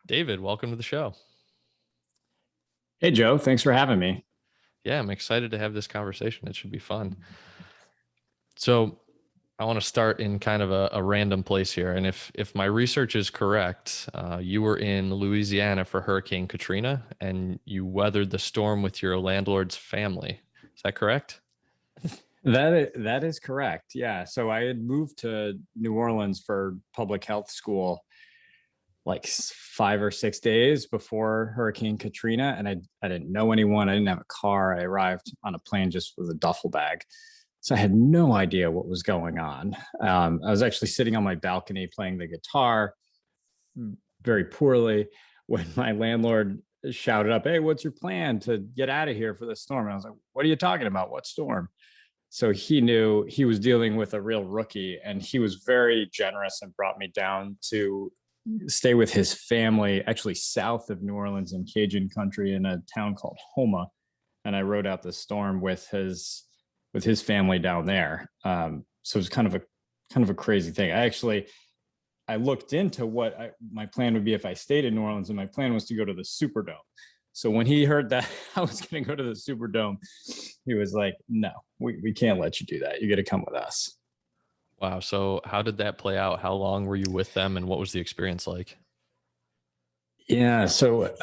David, welcome to the show. Hey, Joe, thanks for having me. Yeah, I'm excited to have this conversation. It should be fun. So I want to start in kind of a random place here. And if my research is correct, you were in Louisiana for Hurricane Katrina and you weathered the storm with your landlord's family. Is that correct? That is correct. Yeah. So I had moved to New Orleans for public health school like 5 or 6 days before Hurricane Katrina, and I didn't know anyone. I didn't have a car. I arrived on a plane just with a duffel bag, so I had no idea what was going on. I was actually sitting on my balcony playing the guitar very poorly when my landlord shouted up, "Hey, what's your plan to get out of here for the storm?" And I was like, "What are you talking about? What storm?" So he knew he was dealing with a real rookie, and he was very generous and brought me down to stay with his family, actually south of New Orleans in Cajun country in a town called Homa. And I rode out the storm with his family down there. So it was kind of a crazy thing. I looked into what my plan would be if I stayed in New Orleans, and my plan was to go to the Superdome. So when he heard that I was going to go to the Superdome, he was like, "No, we can't let you do that. You got to come with us." Wow. So how did that play out? How long were you with them and what was the experience like? Yeah. So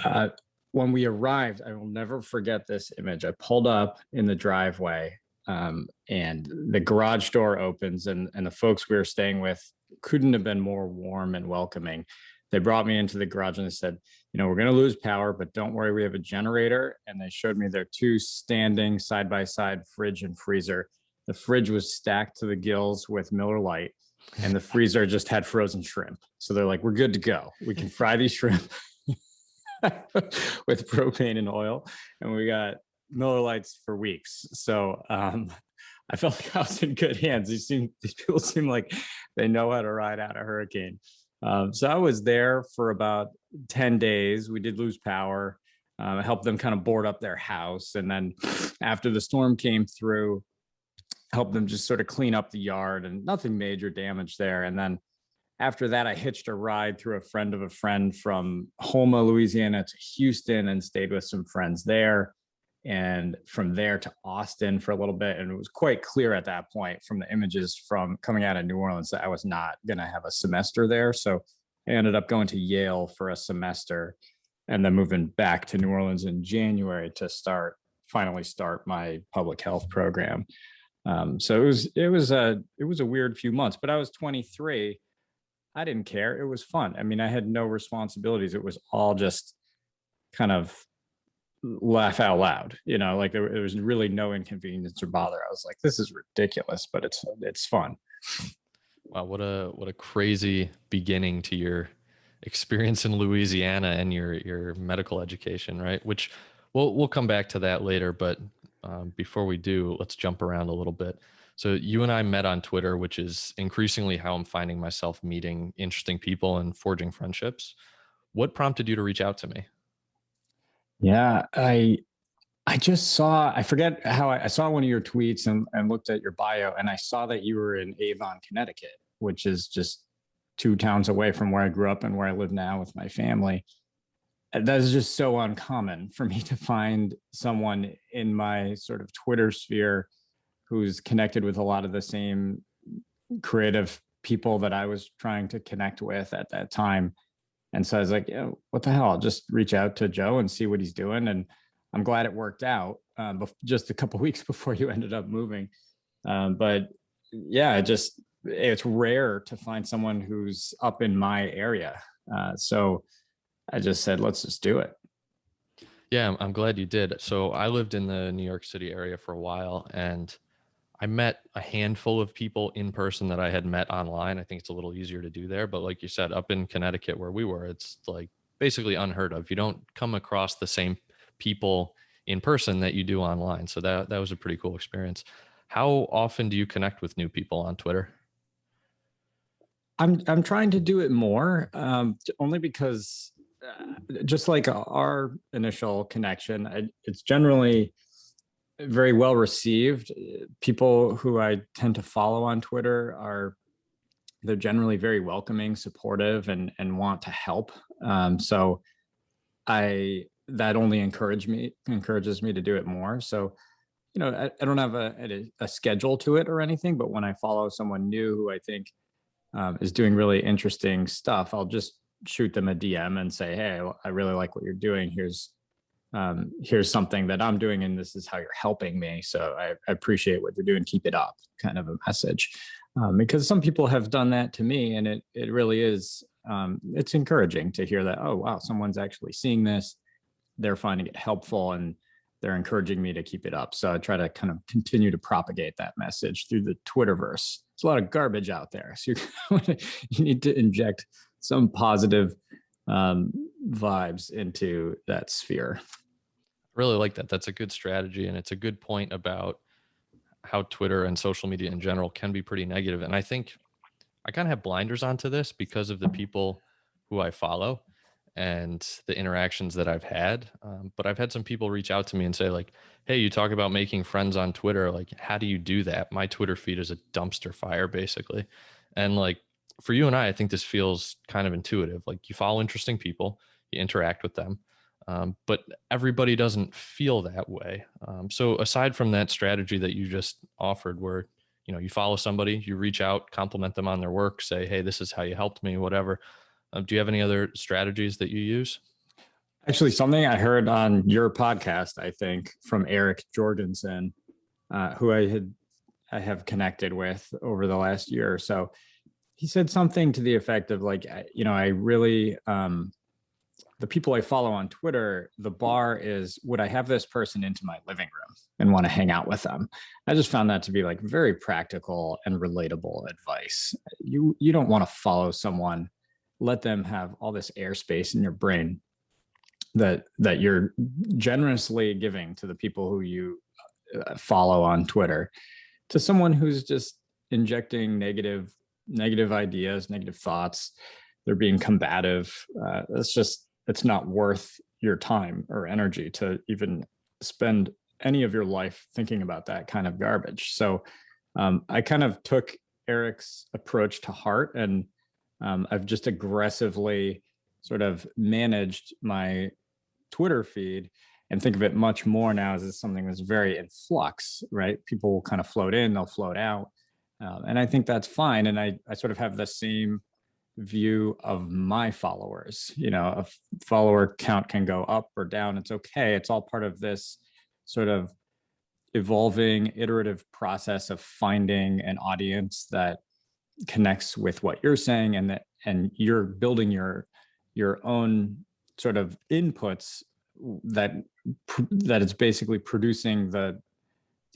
when we arrived, I will never forget this image. I pulled up in the driveway, and the garage door opens, and the folks we were staying with couldn't have been more warm and welcoming. They brought me into the garage and they said, "We're going to lose power, but don't worry, we have a generator." And they showed me their two standing side by side fridge and freezer. The fridge was stacked to the gills with Miller Lite, and the freezer just had frozen shrimp. So they're like, "We're good to go. We can fry these shrimp with propane and oil, and we got Miller Lights for weeks." So I felt like I was in good hands. These people seem like they know how to ride out a hurricane. So I was there for about 10 days. We did lose power. I helped them kind of board up their house, and then after the storm came through, helped them just sort of clean up the yard, and nothing major damage there. And then after that, I hitched a ride through a friend of a friend from Houma, Louisiana to Houston, and stayed with some friends there. And from there to Austin for a little bit. And it was quite clear at that point from the images from coming out of New Orleans that I was not going to have a semester there. So I ended up going to Yale for a semester and then moving back to New Orleans in January to finally start my public health program. So it was a weird few months, but I was 23. I didn't care. It was fun. I mean, I had no responsibilities. It was all just kind of laugh out loud, like there was really no inconvenience or bother. I was like, this is ridiculous, but it's fun. Wow, what a crazy beginning to your experience in Louisiana and your medical education, right? Which we'll come back to that later, but before we do, let's jump around a little bit. So you and I met on Twitter, which is increasingly how I'm finding myself meeting interesting people and forging friendships. What prompted you to reach out to me? Yeah, I just saw, I forget how I saw one of your tweets and looked at your bio, and I saw that you were in Avon, Connecticut, which is just 2 towns away from where I grew up and where I live now with my family. That is just so uncommon for me to find someone in my sort of Twitter sphere who's connected with a lot of the same creative people that I was trying to connect with at that time. And so I was like, yeah, what the hell? I'll just reach out to Joe and see what he's doing. And I'm glad it worked out just a couple of weeks before you ended up moving. But yeah, it's rare to find someone who's up in my area. So I just said, let's just do it. Yeah, I'm glad you did. So I lived in the New York City area for a while, and I met a handful of people in person that I had met online. I think it's a little easier to do there. But like you said, up in Connecticut where we were, it's like basically unheard of. You don't come across the same people in person that you do online. So that was a pretty cool experience. How often do you connect with new people on Twitter? I'm trying to do it more, only because just like our initial connection, it's generally very well received. People who I tend to follow on Twitter are they're generally very welcoming, supportive, and want to help. So that only encourages me to do it more. So, I don't have a schedule to it or anything, but when I follow someone new who I think is doing really interesting stuff, I'll just shoot them a DM and say, hey, I really like what you're doing. Here's something that I'm doing, and this is how you're helping me. So I appreciate what you're doing. Keep it up, kind of a message. Because some people have done that to me, and it really is, it's encouraging to hear that, oh, wow, someone's actually seeing this. They're finding it helpful, and they're encouraging me to keep it up. So I try to kind of continue to propagate that message through the Twitterverse. There's a lot of garbage out there. So you need to inject some positive vibes into that sphere. Really like that. That's a good strategy. And it's a good point about how Twitter and social media in general can be pretty negative. And I think I kind of have blinders onto this because of the people who I follow and the interactions that I've had. But I've had some people reach out to me and say, like, hey, you talk about making friends on Twitter. Like, how do you do that? My Twitter feed is a dumpster fire, basically. And like, for you and I think this feels kind of intuitive. Like, you follow interesting people, you interact with them. But everybody doesn't feel that way. So aside from that strategy that you just offered, where you follow somebody, you reach out, compliment them on their work, say, hey, this is how you helped me, whatever. Do you have any other strategies that you use? Actually, something I heard on your podcast, I think, from Eric Jorgensen, who I have connected with over the last year or so. He said something to the effect of like, I really, the people I follow on Twitter, the bar is, would I have this person into my living room and want to hang out with them? I just found that to be like very practical and relatable advice. You don't want to follow someone, let them have all this airspace in your brain that you're generously giving to the people who you follow on Twitter, to someone who's just injecting negative ideas, negative thoughts. They're being combative. It's not worth your time or energy to even spend any of your life thinking about that kind of garbage. So I kind of took Eric's approach to heart, and I've just aggressively sort of managed my Twitter feed and think of it much more now as something that's very in flux, right? People will kind of float in, they'll float out. And I think that's fine. And I sort of have the same view of my followers. A follower count can go up or down. It's okay. It's all part of this sort of evolving, iterative process of finding an audience that connects with what you're saying, and you're building your own sort of inputs that it's basically producing the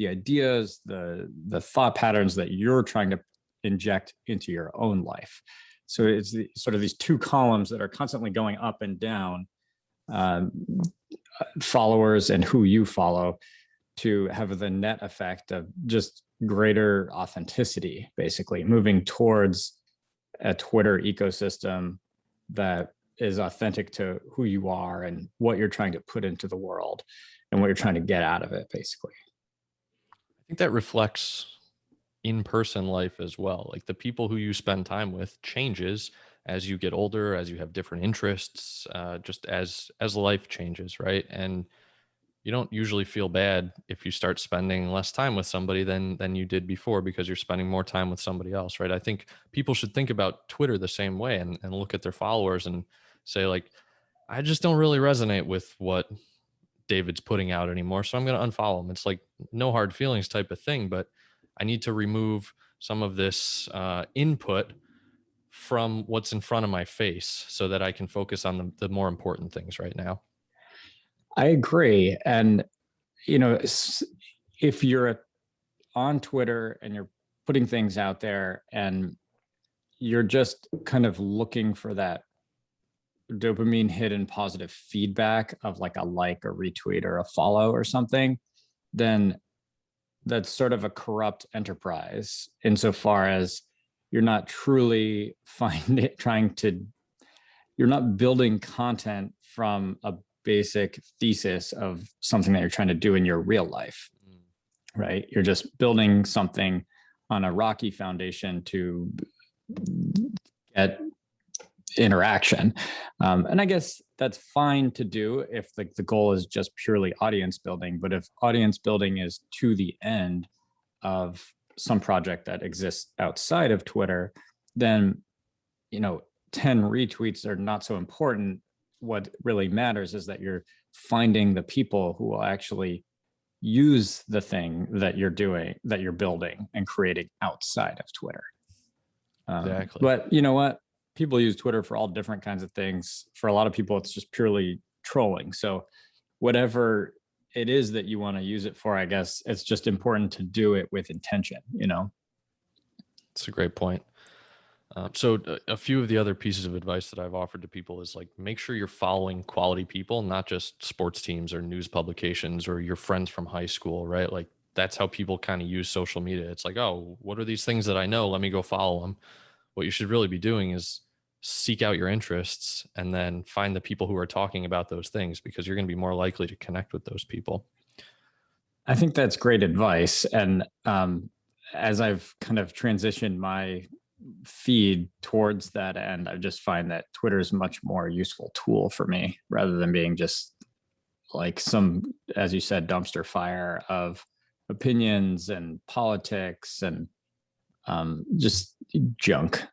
ideas, the thought patterns that you're trying to inject into your own life. So it's sort of these two columns that are constantly going up and down, followers and who you follow, to have the net effect of just greater authenticity, basically moving towards a Twitter ecosystem that is authentic to who you are and what you're trying to put into the world and what you're trying to get out of it, basically. I think that reflects in-person life as well. Like, the people who you spend time with changes as you get older, as you have different interests, just as life changes, right? And you don't usually feel bad if you start spending less time with somebody than you did before, because you're spending more time with somebody else, right? I think people should think about Twitter the same way, and look at their followers and say, like, I just don't really resonate with what David's putting out anymore, so I'm going to unfollow him. It's like no hard feelings type of thing, but I need to remove some of this input from what's in front of my face so that I can focus on the more important things right now. I agree. And, if you're on Twitter and you're putting things out there and you're just kind of looking for that dopamine hit and positive feedback of like a like or retweet or a follow or something, then that's sort of a corrupt enterprise, insofar as you're not truly you're not building content from a basic thesis of something that you're trying to do in your real life, right? You're just building something on a rocky foundation to get interaction. And I guess that's fine to do if like the goal is just purely audience building. But if audience building is to the end of some project that exists outside of Twitter, then, 10 retweets are not so important. What really matters is that you're finding the people who will actually use the thing that you're doing, that you're building and creating outside of Twitter. Exactly. But you know what? People use Twitter for all different kinds of things. For a lot of people, it's just purely trolling. So whatever it is that you want to use it for, I guess it's just important to do it with intention. It's a great point. So a few of the other pieces of advice that I've offered to people is like, make sure you're following quality people, not just sports teams or news publications or your friends from high school, right? Like that's how people kind of use social media. It's like, oh, what are these things that I know? Let me go follow them. What you should really be doing is seek out your interests and then find the people who are talking about those things, because you're going to be more likely to connect with those people. I think that's great advice. And as I've kind of transitioned my feed towards that end, I just find that Twitter is a much more useful tool for me rather than being just like some, as you said, dumpster fire of opinions and politics and just junk.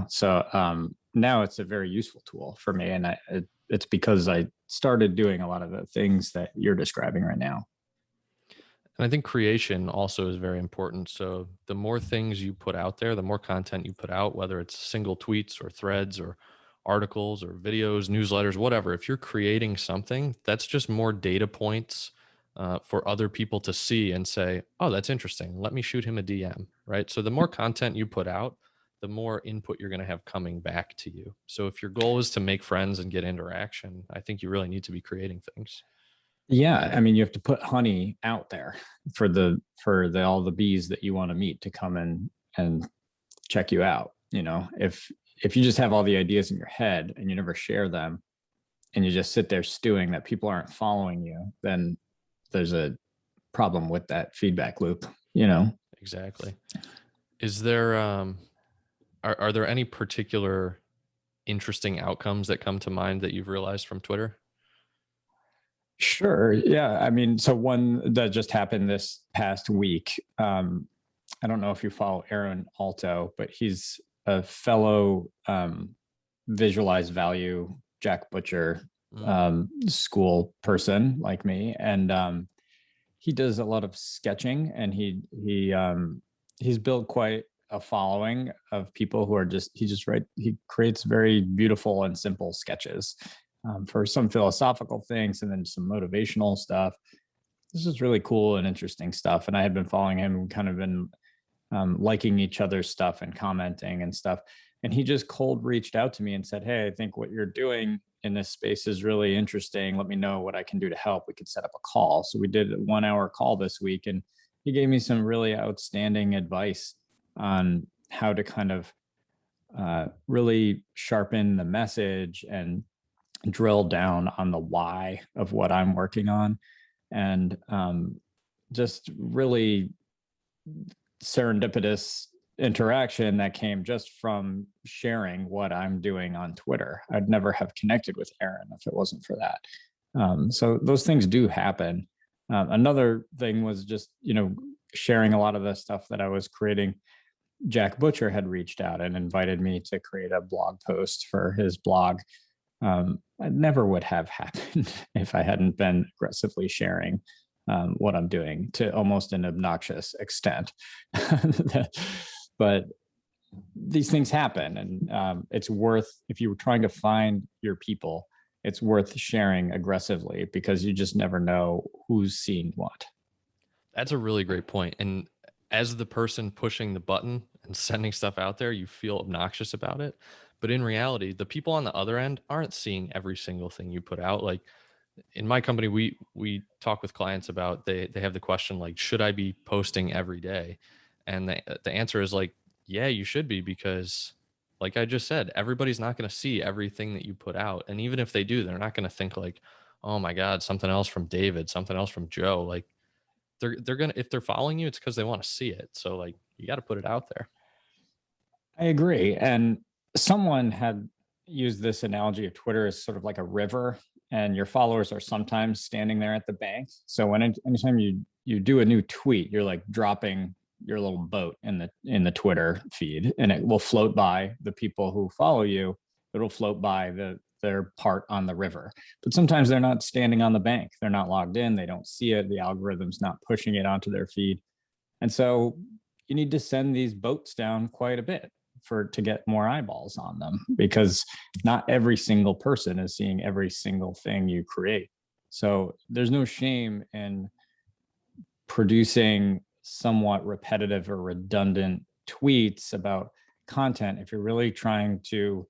So now it's a very useful tool for me. And it's because I started doing a lot of the things that you're describing right now. And I think creation also is very important. So the more things you put out there, the more content you put out, whether it's single tweets or threads or articles or videos, newsletters, whatever, if you're creating something, that's just more data points for other people to see and say, oh, that's interesting. Let me shoot him a DM, right? So the more content you put out, the more input you're going to have coming back to you. So if your goal is to make friends and get interaction, I think you really need to be creating things. Yeah, I mean, you have to put honey out there for all the bees that you want to meet to come in and check you out. If you just have all the ideas in your head and you never share them, and you just sit there stewing that people aren't following you, then there's a problem with that feedback loop. Exactly. Is there are there any particular interesting outcomes that come to mind that you've realized from Twitter? Sure. Yeah. I mean, so one that just happened this past week. I don't know if you follow Aaron Alto, but he's a fellow visualized value Jack Butcher school person like me, and he does a lot of sketching, and he's built quite a following of people who are he creates very beautiful and simple sketches for some philosophical things and then some motivational stuff. This is really cool and interesting stuff. And I had been following him, kind of been liking each other's stuff and commenting and stuff. And he just cold reached out to me and said, hey, I think what you're doing in this space is really interesting. Let me know what I can do to help. We could set up a call. So we did a 1-hour call this week, and he gave me some really outstanding advice on how to kind of really sharpen the message and drill down on the why of what I'm working on, and just really serendipitous interaction that came just from sharing what I'm doing on Twitter. I'd never have connected with Aaron if it wasn't for that. So those things do happen. Another thing was just, sharing a lot of the stuff that I was creating. Jack Butcher had reached out and invited me to create a blog post for his blog. It never would have happened if I hadn't been aggressively sharing what I'm doing to almost an obnoxious extent. But these things happen, and it's worth, if you were trying to find your people, it's worth sharing aggressively, because you just never know who's seeing what. That's a really great point. And as the person pushing the button and sending stuff out there, you feel obnoxious about it. But in reality, the people on the other end aren't seeing every single thing you put out. Like in my company, we talk with clients about, they have the question like, should I be posting every day? And the answer is like, yeah, you should be, because like I just said, everybody's not going to see everything that you put out. And even if they do, they're not going to think like, oh my God, something else from David, something else from Joe. Like they're going to, if they're following you, it's because they want to see it. So like, you got to put it out there. I agree. And Someone had used this analogy of Twitter as sort of like a river, and your followers are sometimes standing there at the bank. So anytime you do a new tweet, you're like dropping your little boat in the Twitter feed, and it will float by the people who follow you. It'll float by their part on the river. But sometimes they're not standing on the bank. They're not logged in. They don't see it. The algorithm's not pushing it onto their feed. And so you need to send these boats down quite a bit to get more eyeballs on them, because not every single person is seeing every single thing you create. So there's no shame in producing somewhat repetitive or redundant tweets about content if you're really trying to,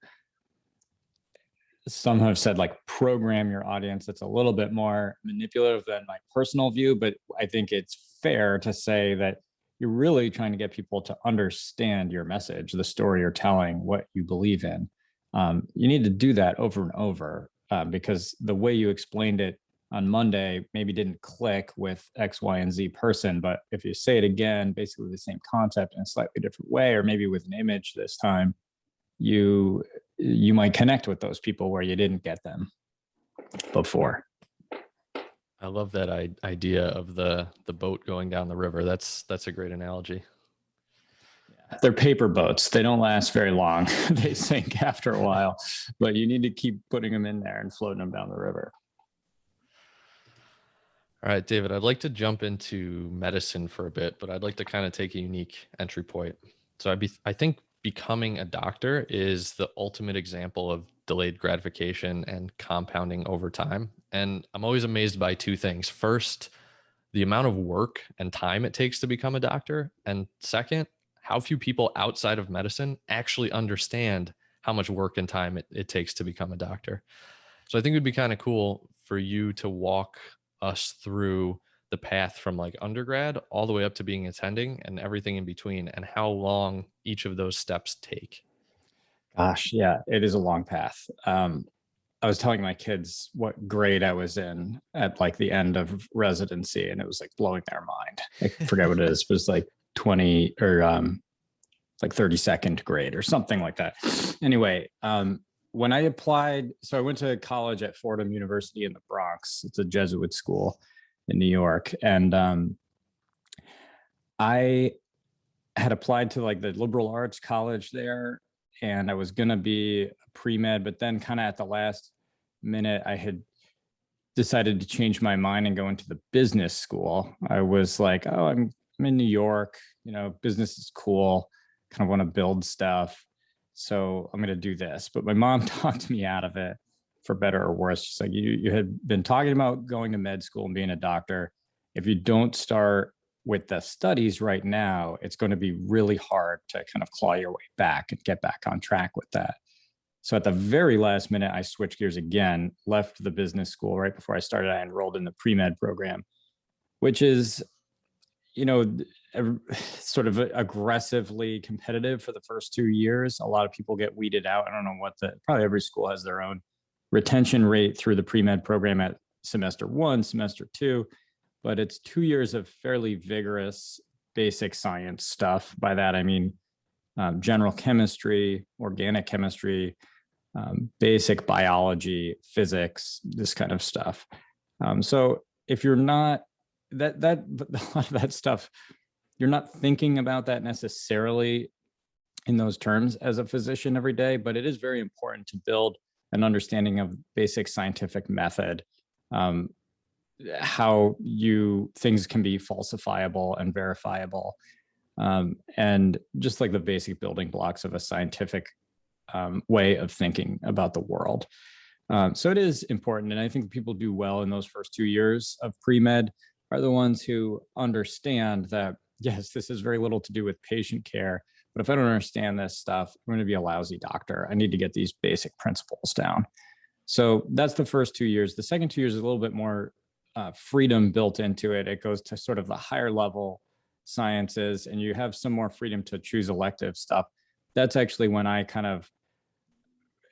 some have said, like, program your audience. That's a little bit more manipulative than my personal view, but I think it's fair to say that you're really trying to get people to understand your message, the story you're telling, what you believe in. You need to do that over and over, because the way you explained it on Monday maybe didn't click with X, Y, and Z person. But if you say it again, basically the same concept in a slightly different way, or maybe with an image this time, you might connect with those people where you didn't get them before. I love that idea of the boat going down the river. That's a great analogy. They're paper boats. They don't last very long. They sink after a while, but you need to keep putting them in there and floating them down the river. All right, David, I'd like to jump into medicine for a bit, but I'd like to kind of take a unique entry point. So I think becoming a doctor is the ultimate example of delayed gratification and compounding over time. And I'm always amazed by two things. First, the amount of work and time it takes to become a doctor. And second, how few people outside of medicine actually understand how much work and time it takes to become a doctor. So I think it'd be kind of cool for you to walk us through the path from like undergrad all the way up to being attending and everything in between, and how long each of those steps take. Gosh, yeah, it is a long path. I was telling my kids what grade I was in at like the end of residency, and it was like blowing their mind. I forget what it is, but it's like 20 or like 32nd grade or something like that. Anyway, when I applied, so I went to college at Fordham University in the Bronx. It's a Jesuit school in New York. And I had applied to like the liberal arts college there, and I was going to be a pre-med, but then kind of at the last minute, I had decided to change my mind and go into the business school. I was like, oh, I'm in New York, business is cool, kind of want to build stuff. So I'm going to do this. But my mom talked me out of it, for better or worse. She's like, you had been talking about going to med school and being a doctor. If you don't start with the studies right now, it's going to be really hard to kind of claw your way back and get back on track with that. So at the very last minute, I switched gears again, left the business school right before I started. I enrolled in the pre-med program, which is, sort of aggressively competitive for the first 2 years. A lot of people get weeded out. I don't know probably every school has their own retention rate through the pre-med program at semester 1, semester 2, but it's 2 years of fairly vigorous basic science stuff. By that, I mean general chemistry, organic chemistry, basic biology, physics, this kind of stuff. So if you're not a lot of that stuff, you're not thinking about that necessarily in those terms as a physician every day, but it is very important to build an understanding of basic scientific method, how things can be falsifiable and verifiable, and just like the basic building blocks of a scientific way of thinking about the world. So it is important. And I think people do well in those first 2 years of pre-med are the ones who understand that, yes, this has very little to do with patient care, but if I don't understand this stuff, I'm going to be a lousy doctor. I need to get these basic principles down. So that's the first 2 years. The second 2 years is a little bit more freedom built into it. It goes to sort of the higher level sciences, and you have some more freedom to choose elective stuff. That's actually when I kind of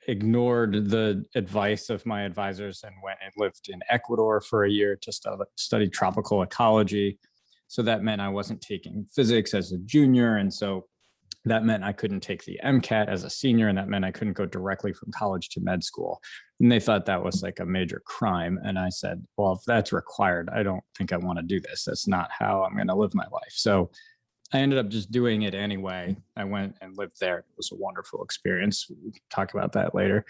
ignored the advice of my advisors and went and lived in Ecuador for a year to study tropical ecology. So that meant I wasn't taking physics as a junior. And so That meant I couldn't take the MCAT as a senior, and that meant I couldn't go directly from college to med school. And they thought that was like a major crime. And I said, well, if that's required, I don't think I want to do this. That's not how I'm going to live my life. So I ended up just doing it anyway. I went and lived there. It was a wonderful experience. We'll talk about that later.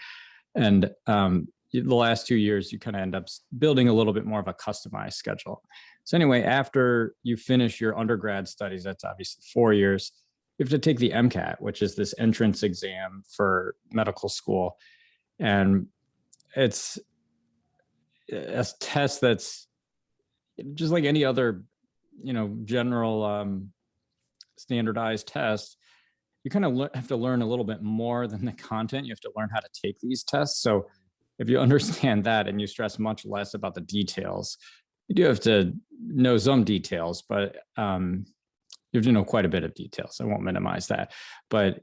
And the last 2 years, you kind of end up building a little bit more of a customized schedule. So anyway, after you finish your undergrad studies, that's obviously 4 years, you have to take the MCAT, which is this entrance exam for medical school. And it's a test that's just like any other, general standardized test. You kind of have to learn a little bit more than the content. You have to learn how to take these tests. So if you understand that and you stress much less about the details, you do have to know some details, but you have to know quite a bit of details. I won't minimize that, but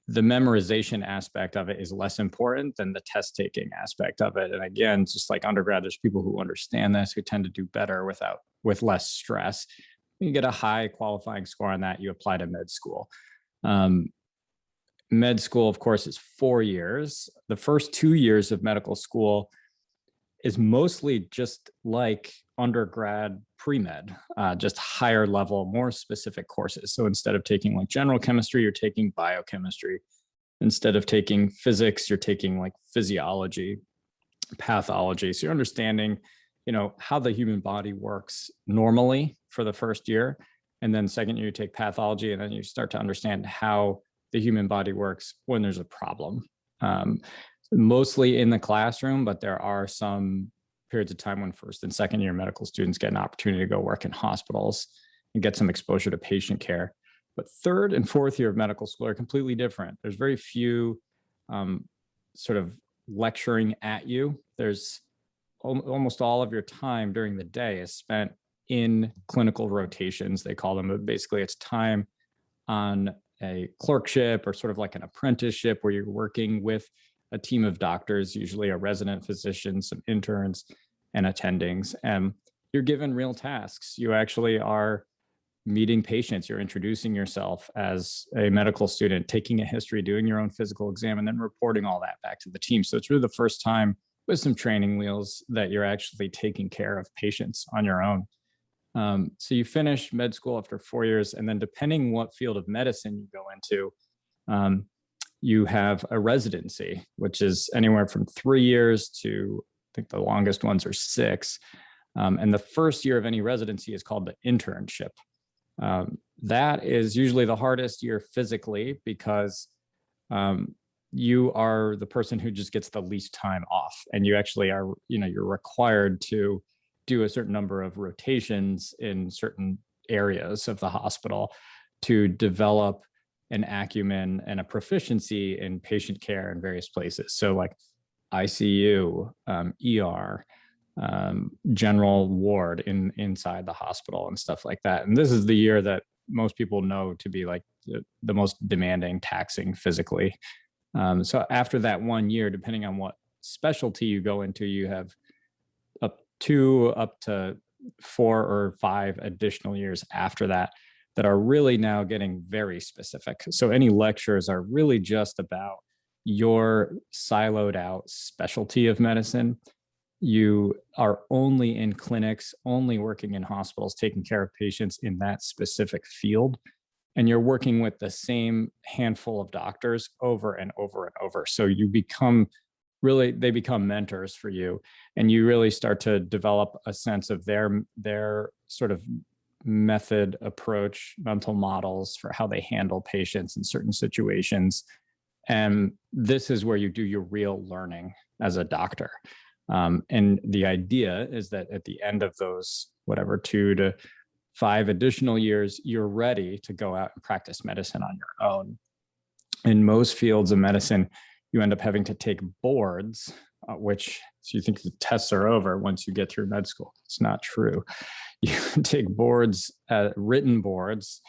the memorization aspect of it is less important than the test taking aspect of it. And again, just like undergrad, there's people who understand this, who tend to do better with less stress. You get a high qualifying score on that, you apply to med school. Med school, of course, is 4 years. The first 2 years of medical school is mostly just like undergrad pre-med, just higher level, more specific courses. So instead of taking like general chemistry, you're taking biochemistry. Instead of taking physics, you're taking like physiology, pathology. So you're understanding, how the human body works normally for the first year. And then second year, you take pathology, and then you start to understand how the human body works when there's a problem. Mostly in the classroom, but there are some periods of time when first and second year medical students get an opportunity to go work in hospitals and get some exposure to patient care. But third and fourth year of medical school are completely different. There's very few sort of lecturing at you. There's almost all of your time during the day is spent in clinical rotations, they call them, but basically it's time on a clerkship or sort of like an apprenticeship where you're working with a team of doctors, usually a resident physician, some interns, and attendings. And you're given real tasks. You actually are meeting patients. You're introducing yourself as a medical student, taking a history, doing your own physical exam, and then reporting all that back to the team. So it's really the first time with some training wheels that you're actually taking care of patients on your own. So you finish med school after 4 years, and then depending what field of medicine you go into, you have a residency, which is anywhere from 3 years to, I think the longest ones are 6. And the first year of any residency is called the internship. That is usually the hardest year physically because you are the person who just gets the least time off. And you actually are, you're required to do a certain number of rotations in certain areas of the hospital to develop an acumen and a proficiency in patient care in various places. So like ICU, ER, general ward inside the hospital and stuff like that. And this is the year that most people know to be like the most demanding, taxing physically. So after that 1 year, depending on what specialty you go into, you have up to 4 or 5 additional years after that are really now getting very specific. So any lectures are really just about your siloed out specialty of medicine. You are only in clinics, only working in hospitals, taking care of patients in that specific field. And you're working with the same handful of doctors over and over and over. So you become they become mentors for you, and you really start to develop a sense of their sort of method, approach, mental models for how they handle patients in certain situations. And this is where you do your real learning as a doctor. And the idea is that at the end of those, 2 to 5 additional years, you're ready to go out and practice medicine on your own. In most fields of medicine, you end up having to take boards, so you think the tests are over once you get through med school. It's not true. You take boards, written boards,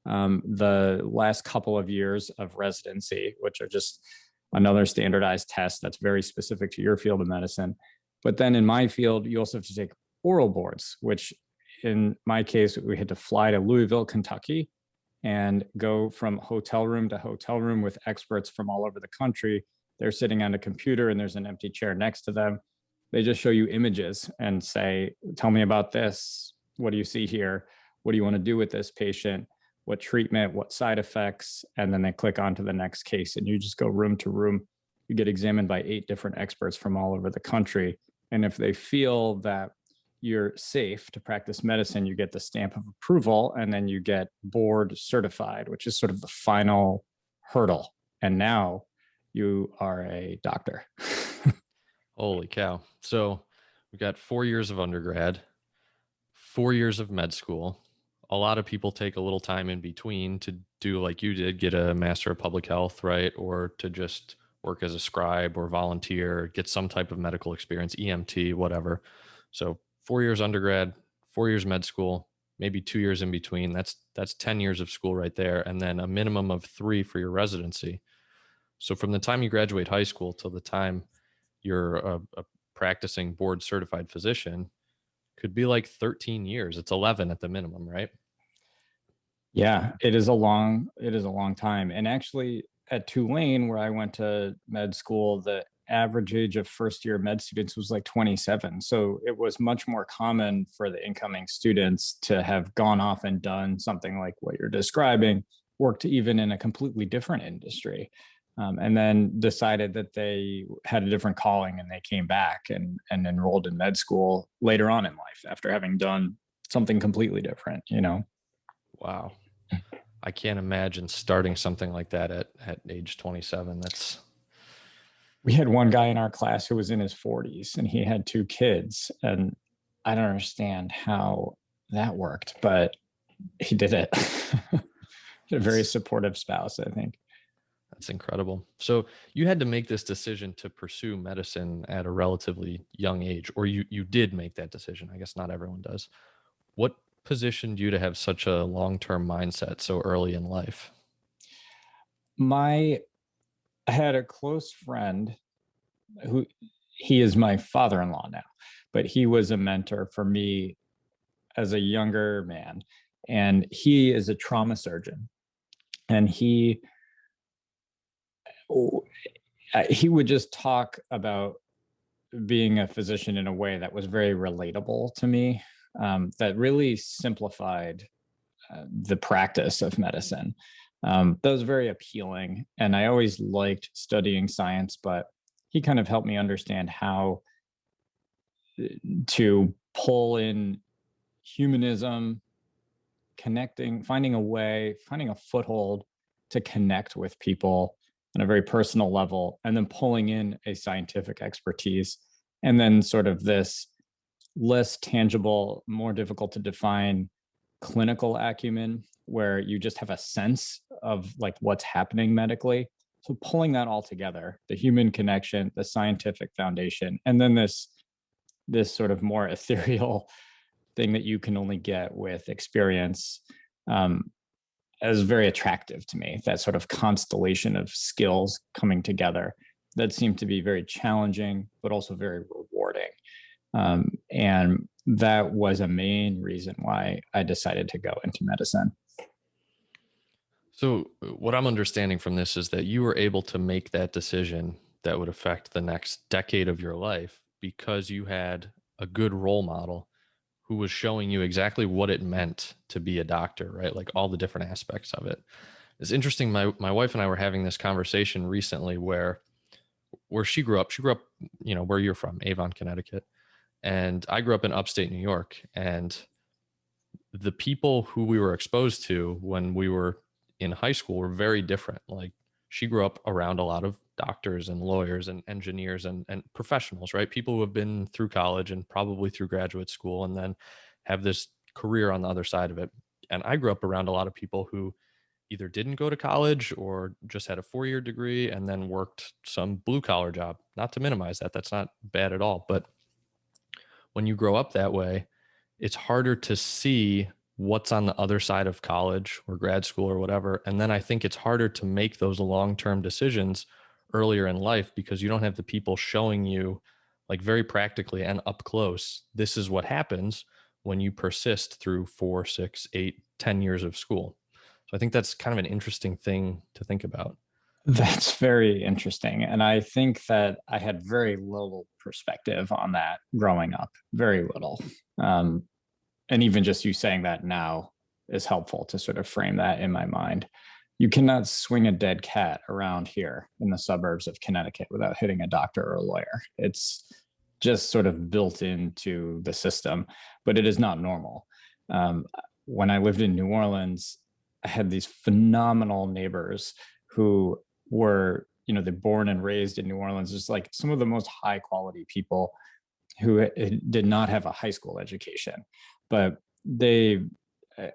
the last couple of years of residency, which are just another standardized test that's very specific to your field of medicine. But then in my field, you also have to take oral boards, which in my case, we had to fly to Louisville, Kentucky, and go from hotel room to hotel room with experts from all over the country. They're sitting on a computer and there's an empty chair next to them. They just show you images and say, tell me about this. What do you see here? What do you want to do with this patient? What treatment, what side effects? And then they click on to the next case, and you just go room to room. You get examined by 8 different experts from all over the country. And if they feel that you're safe to practice medicine, you get the stamp of approval, and then you get board certified, which is sort of the final hurdle. And now you are a doctor. Holy cow. So we got 4 years of undergrad, 4 years of med school. A lot of people take a little time in between to do like you did, get a master of public health, right? Or to just work as a scribe or volunteer, get some type of medical experience, EMT, whatever. So 4 years undergrad, 4 years med school, maybe 2 years in between. That's 10 years of school right there. And then a minimum of 3 for your residency. So from the time you graduate high school till the time you're a practicing board certified physician could be like 13 years. It's 11 at the minimum, right? Yeah, it is a long time. And actually at Tulane, where I went to med school, the average age of first year med students was like 27. So it was much more common for the incoming students to have gone off and done something like what you're describing, worked even in a completely different industry. And then decided that they had a different calling, and they came back and enrolled in med school later on in life after having done something completely different, you know? Wow. I can't imagine starting something like that at age 27. That's We had one guy in our class who was in his 40s, and he had 2 kids. And I don't understand how that worked, but he did it. He had a very that's supportive spouse, I think. that's incredible. So you had to make this decision to pursue medicine at a relatively young age, or you did make that decision. I guess not everyone does. What positioned you to have such a long-term mindset so early in life? My I had a close friend who, he is my father-in-law now, but he was a mentor for me as a younger man. And he is a trauma surgeon. And he would just talk about being a physician in a way that was very relatable to me, that really simplified the practice of medicine. That was very appealing. And I always liked studying science, but he kind of helped me understand how to pull in humanism, connecting, finding a way, finding a foothold to connect with people on a very personal level, and then pulling in a scientific expertise. And then sort of this less tangible, more difficult to define clinical acumen, where you just have a sense of like what's happening medically. So pulling that all together, the human connection, the scientific foundation, and then this sort of more ethereal thing that you can only get with experience, um, is very attractive to me. That sort of constellation of skills coming together that seemed to be very challenging, but also very rewarding. And that was a main reason why I decided to go into medicine. So what I'm understanding from this is that you were able to make that decision that would affect the next decade of your life because you had a good role model who was showing you exactly what it meant to be a doctor, right? Like all the different aspects of it. It's interesting. My wife and I were having this conversation recently where she grew up, where you're from, Avon, Connecticut. And I grew up in upstate New York. And the people who we were exposed to when we were in high school were very different. Like she grew up around a lot of doctors and lawyers and engineers and professionals, right? People who have been through college and probably through graduate school and then have this career on the other side of it. And I grew up around a lot of people who either didn't go to college or just had a 4 year degree and then worked some blue collar job. Not to minimize that, that's not bad at all. But when you grow up that way, it's harder to see what's on the other side of college or grad school or whatever. And then I think it's harder to make those long-term decisions earlier in life because you don't have the people showing you like very practically and up close, this is what happens when you persist through 4, 6, 8, 10 years of school. So I think that's kind of an interesting thing to think about. That's very interesting. And I think that I had very little perspective on that growing up, very little. Um, and even just you saying that now is helpful to sort of frame that in my mind. You cannot swing a dead cat around here in the suburbs of Connecticut without hitting a doctor or a lawyer. It's just sort of built into the system, but it is not normal. Um, when I lived in New Orleans, I had these phenomenal neighbors who were, they're born and raised in New Orleans, just like some of the most high quality people who did not have a high school education, but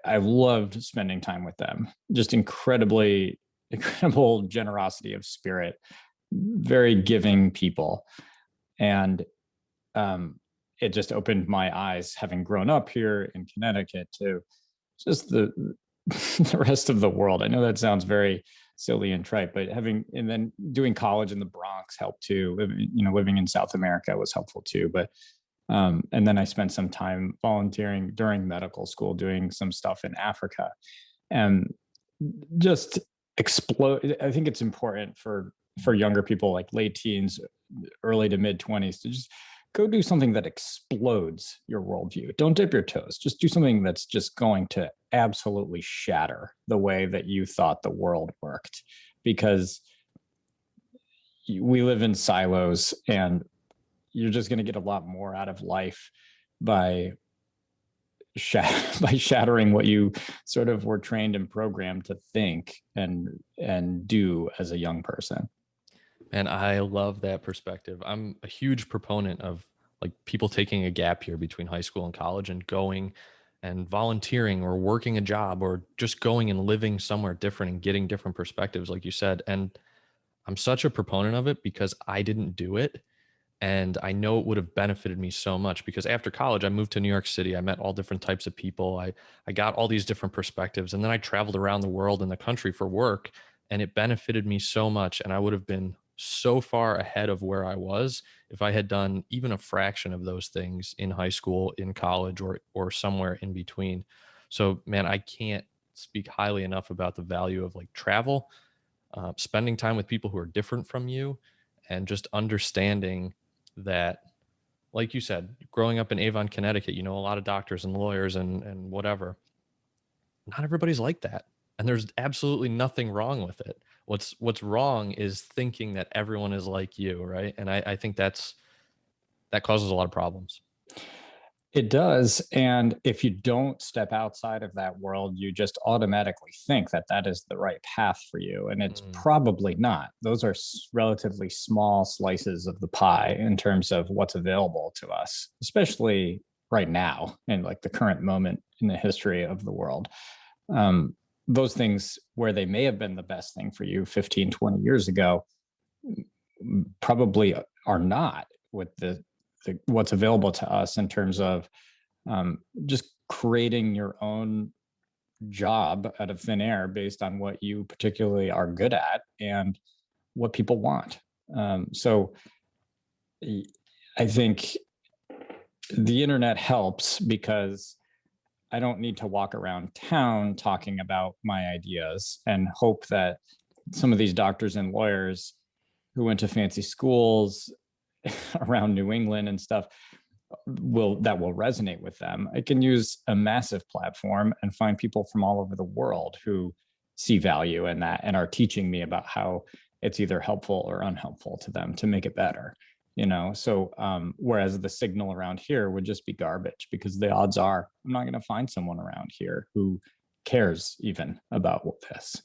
I loved spending time with them. Just incredible generosity of spirit, very giving people. And it just opened my eyes, having grown up here in Connecticut, to just the rest of the world. I know that sounds very silly and trite, but and then doing college in the Bronx helped too. Living in South America was helpful too. But and then I spent some time volunteering during medical school, doing some stuff in Africa, and just explode. I think it's important for younger people, like late teens, early to mid 20s, to just go do something that explodes your worldview. Don't dip your toes. Just do something that's just going to absolutely shatter the way that you thought the world worked, because we live in silos, and you're just going to get a lot more out of life by shattering what you sort of were trained and programmed to think and do as a young person. And I love that perspective. I'm a huge proponent of like people taking a gap year between high school and college and going and volunteering or working a job or just going and living somewhere different and getting different perspectives, like you said. And I'm such a proponent of it because I didn't do it. And I know it would have benefited me so much because after college, I moved to New York City. I met all different types of people. I got all these different perspectives. And then I traveled around the world and the country for work, and it benefited me so much. And I would have been so far ahead of where I was if I had done even a fraction of those things in high school, in college, or somewhere in between. So, man, I can't speak highly enough about the value of like travel, spending time with people who are different from you, and just understanding that, like you said, growing up in Avon, Connecticut, a lot of doctors and lawyers and whatever. Not everybody's like that. And there's absolutely nothing wrong with it. What's wrong is thinking that everyone is like you, right? And I think that causes a lot of problems. It does. And if you don't step outside of that world, you just automatically think that that is the right path for you. And it's Mm, probably not. Those are relatively small slices of the pie in terms of what's available to us, especially right now in like the current moment in the history of the world. Um, those things where they may have been the best thing for you 15, 20 years ago probably are not with what's available to us in terms of just creating your own job out of thin air based on what you particularly are good at and what people want. So I think the internet helps because I don't need to walk around town talking about my ideas and hope that some of these doctors and lawyers who went to fancy schools around New England and stuff will resonate with them. I can use a massive platform and find people from all over the world who see value in that and are teaching me about how it's either helpful or unhelpful to them to make it better. So whereas the signal around here would just be garbage, because the odds are I'm not going to find someone around here who cares even about this.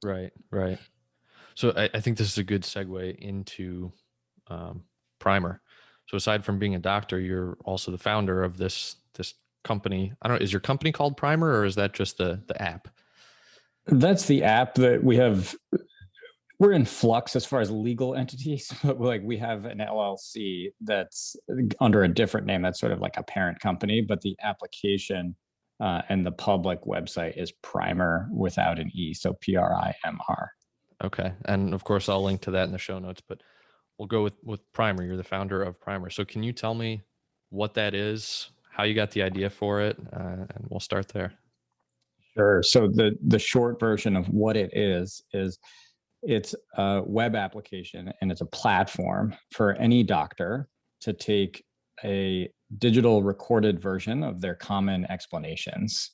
right, right. So I think this is a good segue into PRIMR. So aside from being a doctor, you're also the founder of this company. I don't know, is your company called PRIMR, or is that just the app? That's the app that we have. We're in flux as far as legal entities, but like we have an LLC that's under a different name. That's sort of like a parent company, but the application and the public website is PRIMR without an E. So PRIMR. Okay. And of course I'll link to that in the show notes, but we'll go with PRIMR. You're the founder of PRIMR. So can you tell me what that is, how you got the idea for it? And we'll start there. Sure. So the short version of what it is it's a web application and it's a platform for any doctor to take a digital recorded version of their common explanations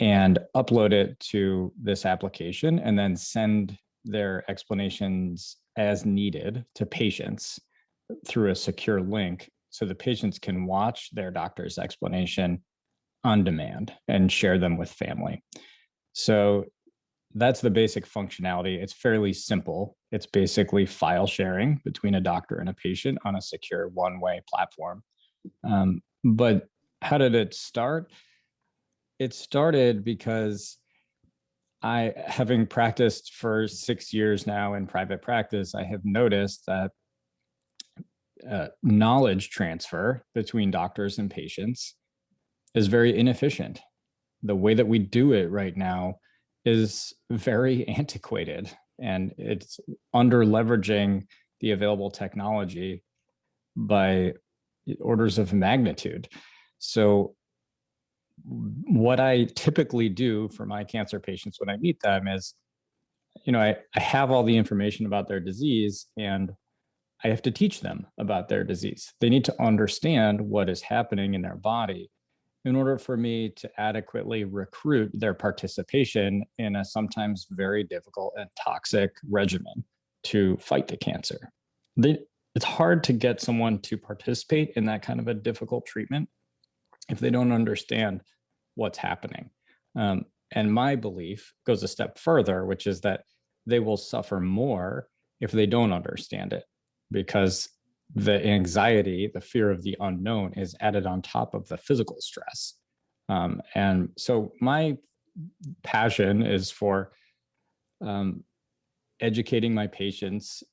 and upload it to this application and then send their explanations as needed to patients through a secure link so the patients can watch their doctor's explanation on demand and share them with family. So that's the basic functionality. It's fairly simple. It's basically file sharing between a doctor and a patient on a secure one-way platform. But how did it start? It started because having practiced for 6 years now in private practice, I have noticed that knowledge transfer between doctors and patients is very inefficient. The way that we do it right now is very antiquated, and it's under leveraging the available technology by orders of magnitude. So what I typically do for my cancer patients when I meet them is, I have all the information about their disease and I have to teach them about their disease. They need to understand what is happening in their body in order for me to adequately recruit their participation in a sometimes very difficult and toxic regimen to fight the cancer. It's hard to get someone to participate in that kind of a difficult treatment if they don't understand what's happening. And my belief goes a step further, which is that they will suffer more if they don't understand it, because the anxiety, the fear of the unknown is added on top of the physical stress. And so my passion is for educating my patients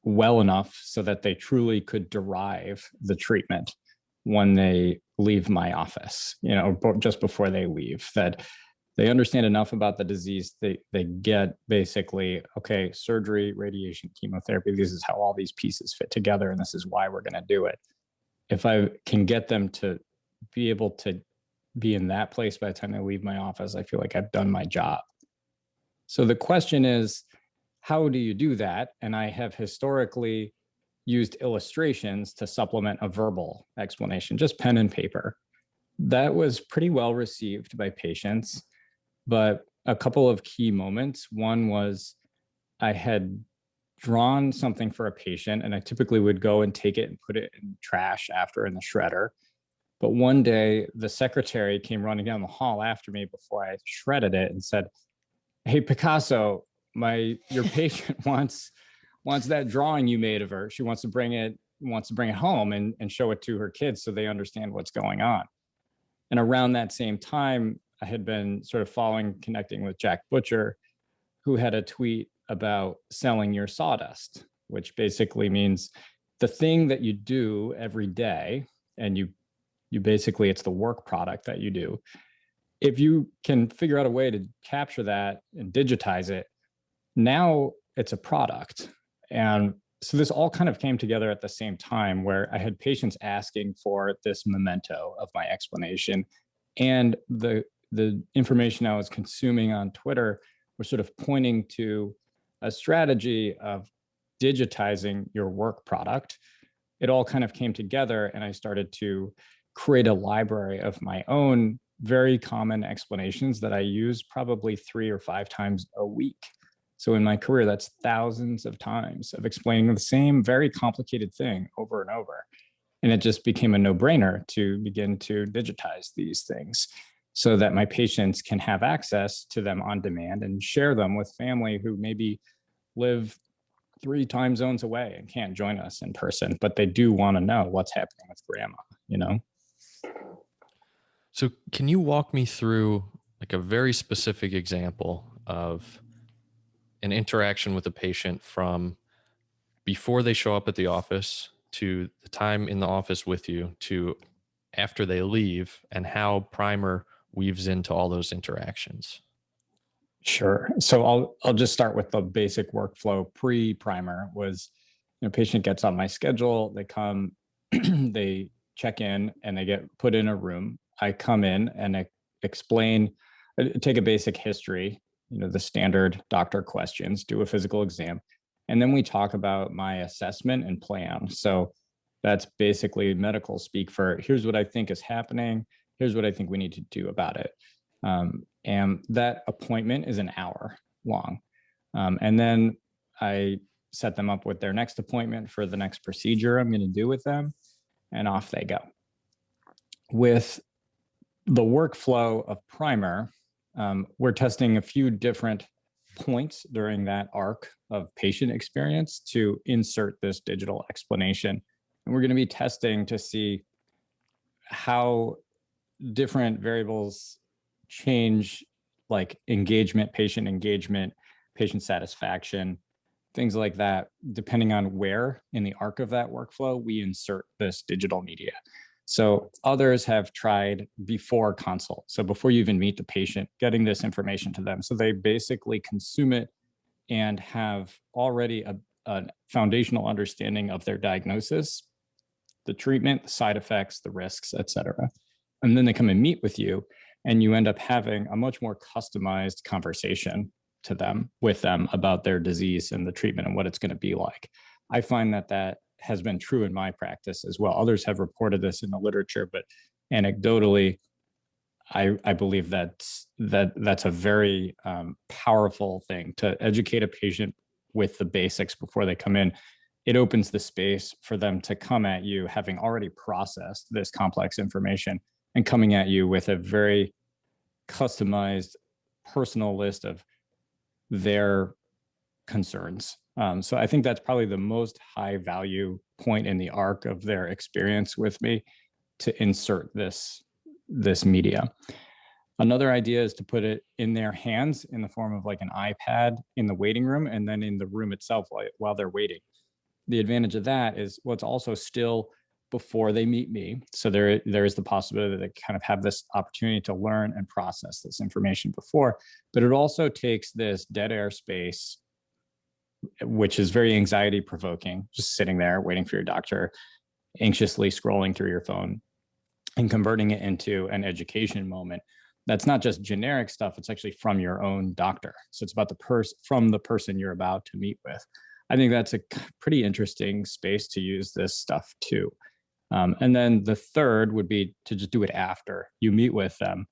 well enough so that they truly could derive the treatment when they leave my office, just before they leave, that they understand enough about the disease. They get basically, okay, surgery, radiation, chemotherapy, this is how all these pieces fit together, and this is why we're going to do it. If I can get them to be able to be in that place by the time they leave my office, I feel like I've done my job. So the question is, how do you do that? And I have historically used illustrations to supplement a verbal explanation, just pen and paper. That was pretty well received by patients, but a couple of key moments. One was I had drawn something for a patient, and I typically would go and take it and put it in trash after in the shredder. But one day the secretary came running down the hall after me before I shredded it and said, "Hey, Picasso, your patient wants that drawing you made of her. She wants to bring it home and show it to her kids so they understand what's going on." And around that same time, I had been sort of connecting with Jack Butcher, who had a tweet about selling your sawdust, which basically means the thing that you do every day, and you basically, it's the work product that you do. If you can figure out a way to capture that and digitize it, now it's a product. And so this all kind of came together at the same time, where I had patients asking for this memento of my explanation, and the information I was consuming on Twitter was sort of pointing to a strategy of digitizing your work product. It all kind of came together, and I started to create a library of my own very common explanations that I use probably 3 or 5 times a week. So in my career, that's thousands of times of explaining the same very complicated thing over and over. And it just became a no-brainer to begin to digitize these things so that my patients can have access to them on demand and share them with family who maybe live 3 time zones away and can't join us in person, but they do want to know what's happening with grandma. So can you walk me through like a very specific example of an interaction with a patient from before they show up at the office to the time in the office with you to after they leave, and how PRIMR weaves into all those interactions? Sure. So I'll just start with the basic workflow. Pre-PRIMR was, patient gets on my schedule, they come, they check in, and they get put in a room. I come in and I explain take a basic history, the standard doctor questions, do a physical exam, and then we talk about my assessment and plan. So that's basically medical speak for here's what I think is happening, here's what I think we need to do about it. And that appointment is an hour long. And then I set them up with their next appointment for the next procedure I'm going to do with them, and off they go. With the workflow of PRIMR, we're testing a few different points during that arc of patient experience to insert this digital explanation. And we're going to be testing to see how different variables change, like engagement, patient satisfaction, things like that, depending on where in the arc of that workflow we insert this digital media. So others have tried before consult. So before you even meet the patient, getting this information to them. So they basically consume it and have already a foundational understanding of their diagnosis, the treatment, the side effects, the risks, et cetera. And then they come and meet with you, and you end up having a much more customized conversation with them about their disease and the treatment and what it's going to be like. I find that has been true in my practice as well. Others have reported this in the literature, but anecdotally, I believe that's a very powerful thing to educate a patient with the basics before they come in. It opens the space for them to come at you having already processed this complex information and coming at you with a very customized personal list of their concerns. So I think that's probably the most high value point in the arc of their experience with me, to insert this media. Another idea is to put it in their hands in the form of like an iPad in the waiting room, and then in the room itself while they're waiting. The advantage of that is, well, it's also still before they meet me. So there is the possibility that they kind of have this opportunity to learn and process this information before, but it also takes this dead air space, which is very anxiety provoking, just sitting there waiting for your doctor, anxiously scrolling through your phone, and converting it into an education moment. That's not just generic stuff, it's actually from your own doctor. So it's about from the person you're about to meet with. I think that's a pretty interesting space to use this stuff too. And then the third would be to just do it after you meet with them,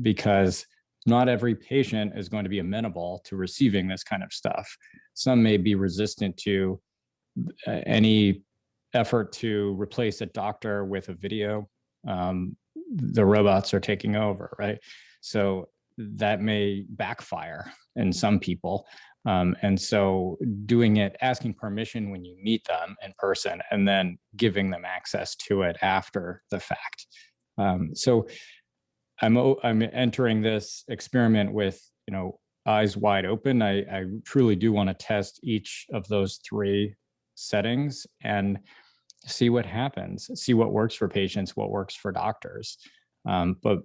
because not every patient is going to be amenable to receiving this kind of stuff. Some may be resistant to any effort to replace a doctor with a video. The robots are taking over, right? So that may backfire in some people. And so doing it, asking permission when you meet them in person, and then giving them access to it after the fact. So I'm entering this experiment with, eyes wide open. I truly do want to test each of those three settings and see what happens, see what works for patients, what works for doctors. But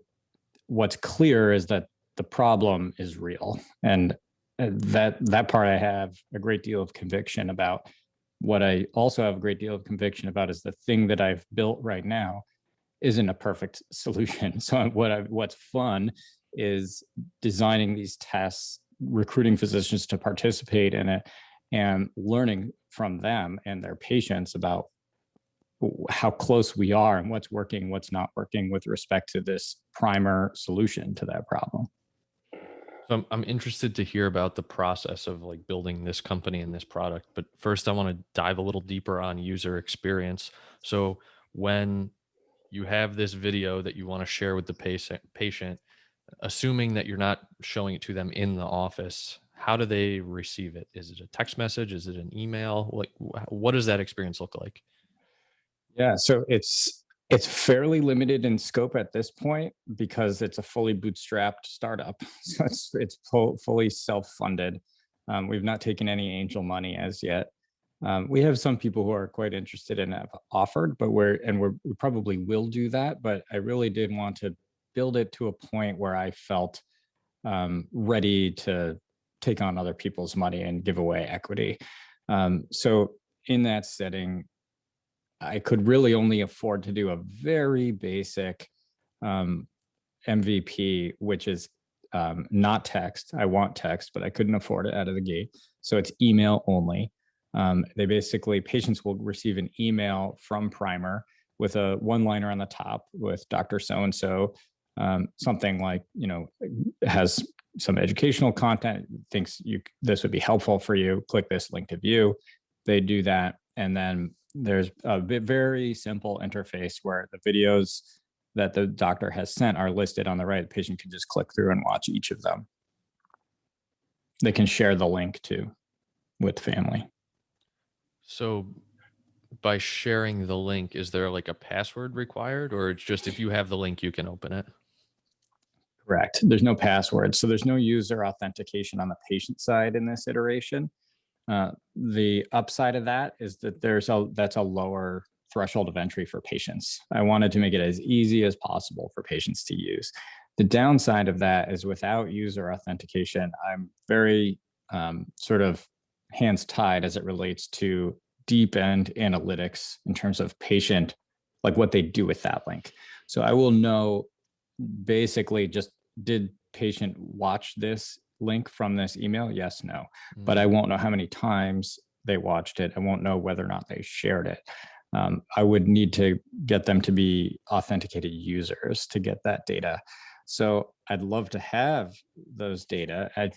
what's clear is that the problem is real, and that part I have a great deal of conviction about. What I also have a great deal of conviction about is the thing that I've built right now isn't a perfect solution. So what's fun is designing these tests, recruiting physicians to participate in it, and learning from them and their patients about how close we are and what's working, what's not working with respect to this PRIMR solution to that problem. So I'm interested to hear about the process of like building this company and this product. But first, I want to dive a little deeper on user experience. So when you have this video that you want to share with the patient, assuming that you're not showing it to them in the office, how do they receive it? Is it a text message? Is it an email? Like, what does that experience look like? Yeah, so it's fairly limited in scope at this point because it's a fully bootstrapped startup. So it's fully self-funded. We've not taken any angel money as yet. We have some people who are quite interested and have offered, but we probably will do that. But I really did want to build it to a point where I felt ready to take on other people's money and give away equity. So in that setting, I could really only afford to do a very basic MVP, which is not text. I want text, but I couldn't afford it out of the gate. So it's email only. They basically, patients will receive an email from PRIMR with a one-liner on the top with Dr. So-and-so, something like, has some educational content, thinks this would be helpful for you, click this link to view. They do that. And then there's a very simple interface where the videos that the doctor has sent are listed on the right. The patient can just click through and watch each of them. They can share the link too with family. So by sharing the link, is there like a password required, or it's just if you have the link, you can open it? Correct. There's no password. So there's no user authentication on the patient side in this iteration. The upside of that is that that's a lower threshold of entry for patients. I wanted to make it as easy as possible for patients to use. The downside of that is without user authentication, I'm very sort of hands tied as it relates to deep end analytics in terms of patient, like what they do with that link. So I will know basically just, did patient watch this link from this email? Yes, no. But I won't know how many times they watched it. I won't know whether or not they shared it. I would need to get them to be authenticated users to get that data. So I'd love to have those data. I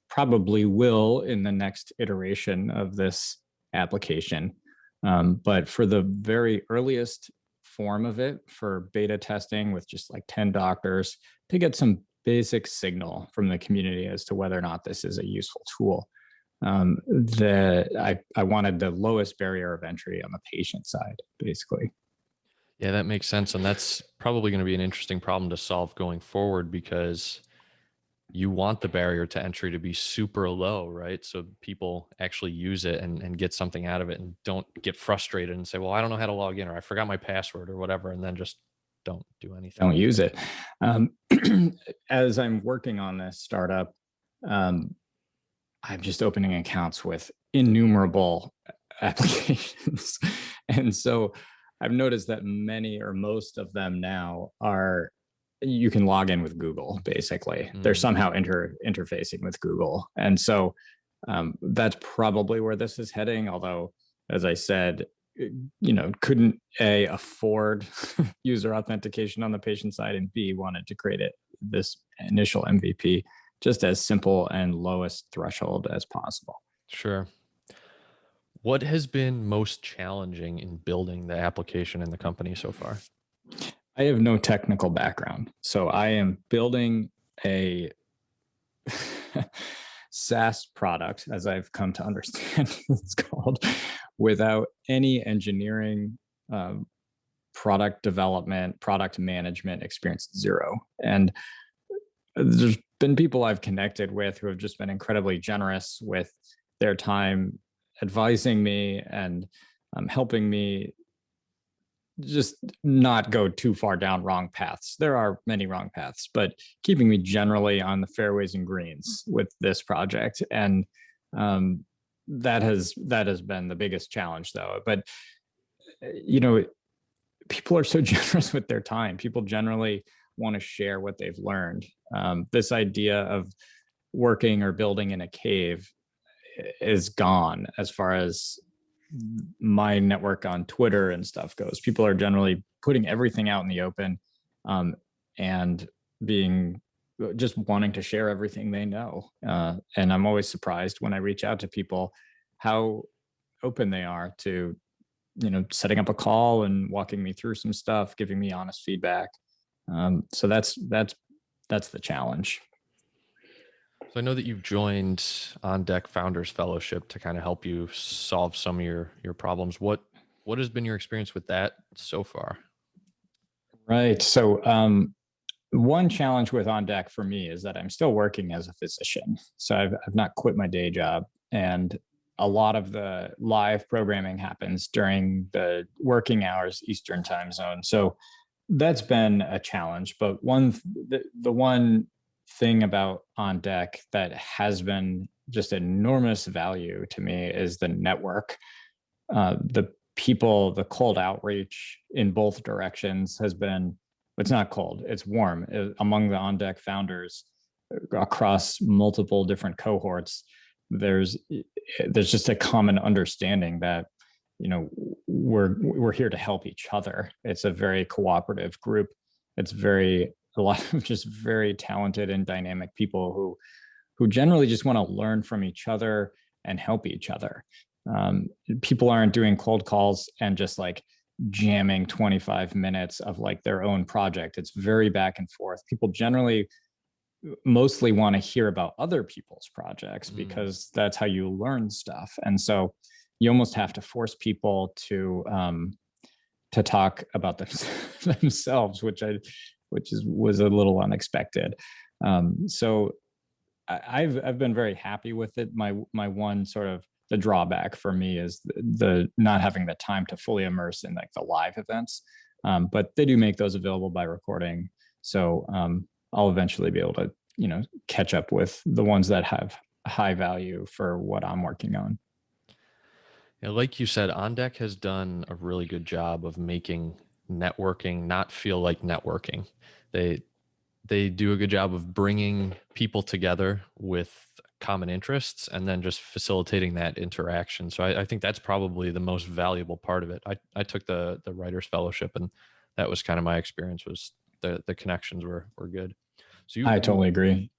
probably will in the next iteration of this application. But for the very earliest form of it, for beta testing with just like 10 doctors, to get some basic signal from the community as to whether or not this is a useful tool. I wanted the lowest barrier of entry on the patient side, basically. Yeah, that makes sense. And that's probably going to be an interesting problem to solve going forward, because you want the barrier to entry to be super low, right? So people actually use it and get something out of it and don't get frustrated and say, well, I don't know how to log in, or I forgot my password or whatever, and then just don't do anything. Don't use it. As I'm working on this startup, I'm just opening accounts with innumerable applications. And so I've noticed that many or most of them now are, you can log in with Google, basically. They're somehow interfacing with Google. And so that's probably where this is heading. Although, as I said, couldn't A, afford user authentication on the patient side, and B, wanted to create this initial MVP just as simple and lowest threshold as possible. Sure. What has been most challenging in building the application in the company so far? I have no technical background, so I am building a SaaS product, as I've come to understand it's called, without any engineering, product development, product management experience, zero. And there's been people I've connected with who have just been incredibly generous with their time, advising me and helping me just not go too far down wrong paths. There are many wrong paths, but keeping me generally on the fairways and greens with this project. And that has been the biggest challenge, though. But people are so generous with their time. People generally want to share what they've learned. This idea of working or building in a cave is gone as far as my network on Twitter and stuff goes. People are generally putting everything out in the open, and just wanting to share everything they know. And I'm always surprised when I reach out to people how open they are to, setting up a call and walking me through some stuff, giving me honest feedback. So that's the challenge. So I know that you've joined OnDeck Founders Fellowship to kind of help you solve some of your problems. What has been your experience with that so far? Right. So one challenge with OnDeck for me is that I'm still working as a physician. So I've not quit my day job, and a lot of the live programming happens during the working hours Eastern time zone. So that's been a challenge. But the one thing about OnDeck that has been just enormous value to me is the network. The people, the cold outreach in both directions has been It's not cold, it's warm. Among the OnDeck founders across multiple different cohorts, there's just a common understanding that, you know, we're here to help each other. It's a very cooperative group. It's a lot of just very talented and dynamic people who generally just want to learn from each other and help each other. People aren't doing cold calls and just like jamming 25 minutes of like their own project. It's very back and forth. People generally mostly want to hear about other people's projects because that's how you learn stuff. And so you almost have to force people to talk about themselves, which was a little unexpected. So I've been very happy with it. My one sort of the drawback for me is the not having the time to fully immerse in like the live events, but they do make those available by recording. So I'll eventually be able to, you know, catch up with the ones that have high value for what I'm working on. Yeah, like you said, OnDeck has done a really good job of making networking not feel like networking. They do a good job of bringing people together with common interests and then just facilitating that interaction. So I think that's probably the most valuable part of it. I took the writers fellowship, and that was kind of my experience. Was the connections were good. So I totally agree.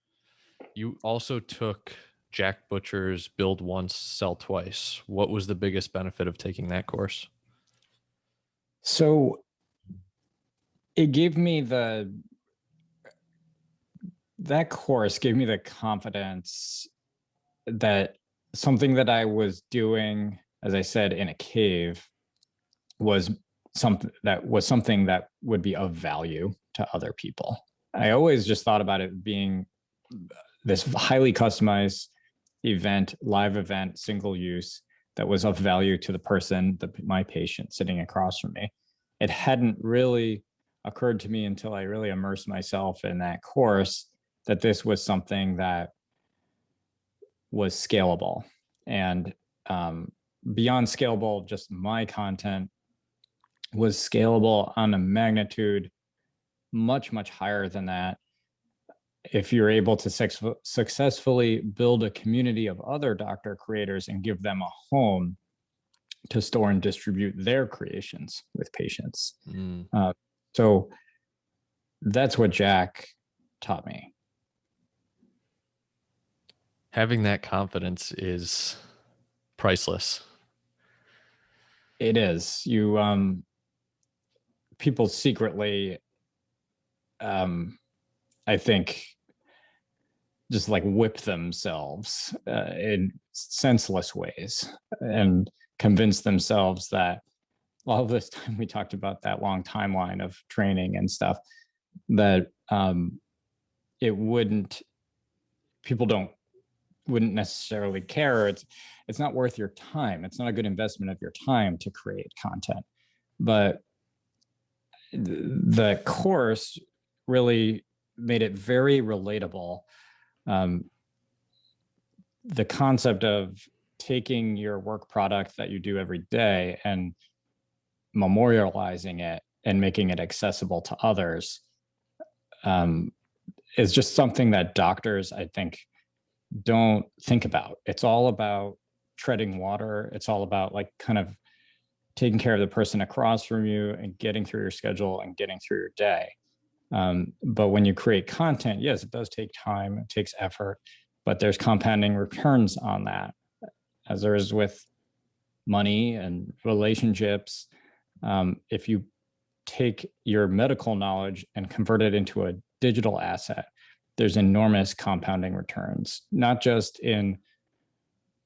you also took Jack Butcher's Build Once, Sell Twice. What was the biggest benefit of taking that course? So it gave me that course gave me the confidence that something that I was doing, as I said, in a cave was something that would be of value to other people. I always just thought about it being this highly customized event, live event, single use that was of value to the person, my patient sitting across from me. It hadn't really occurred to me until I really immersed myself in that course that this was something that was scalable. And beyond scalable, just my content was scalable on a magnitude much, much higher than that. If you're able to successfully build a community of other doctor creators and give them a home to store and distribute their creations with patients. So that's what Jack taught me. Having that confidence is priceless. It is. People secretly, I think, just like whip themselves in senseless ways and convince themselves that all this time we talked about that long timeline of training and stuff, that it wouldn't necessarily care. It's not worth your time. It's not a good investment of your time to create content. But the course really made it very relatable. The concept of taking your work product that you do every day and memorializing it and making it accessible to others is just something that doctors, I think, don't think about. It's all about treading water. It's all about like kind of taking care of the person across from you and getting through your schedule and getting through your day. But when you create content, yes, it does take time, it takes effort, but there's compounding returns on that, as there is with money and relationships. If you take your medical knowledge and convert it into a digital asset, there's enormous compounding returns, not just in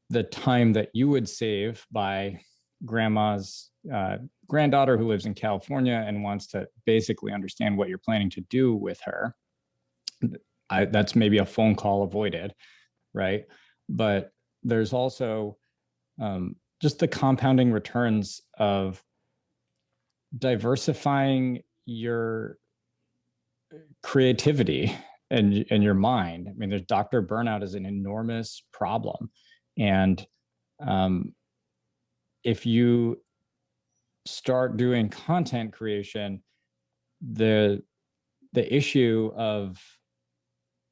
the time that you would save by grandma's granddaughter who lives in California and wants to basically understand what you're planning to do with her. That's maybe a phone call avoided, right? But there's also just the compounding returns of diversifying your creativity and your mind. I mean, there's doctor burnout is an enormous problem. And if you start doing content creation, the the issue of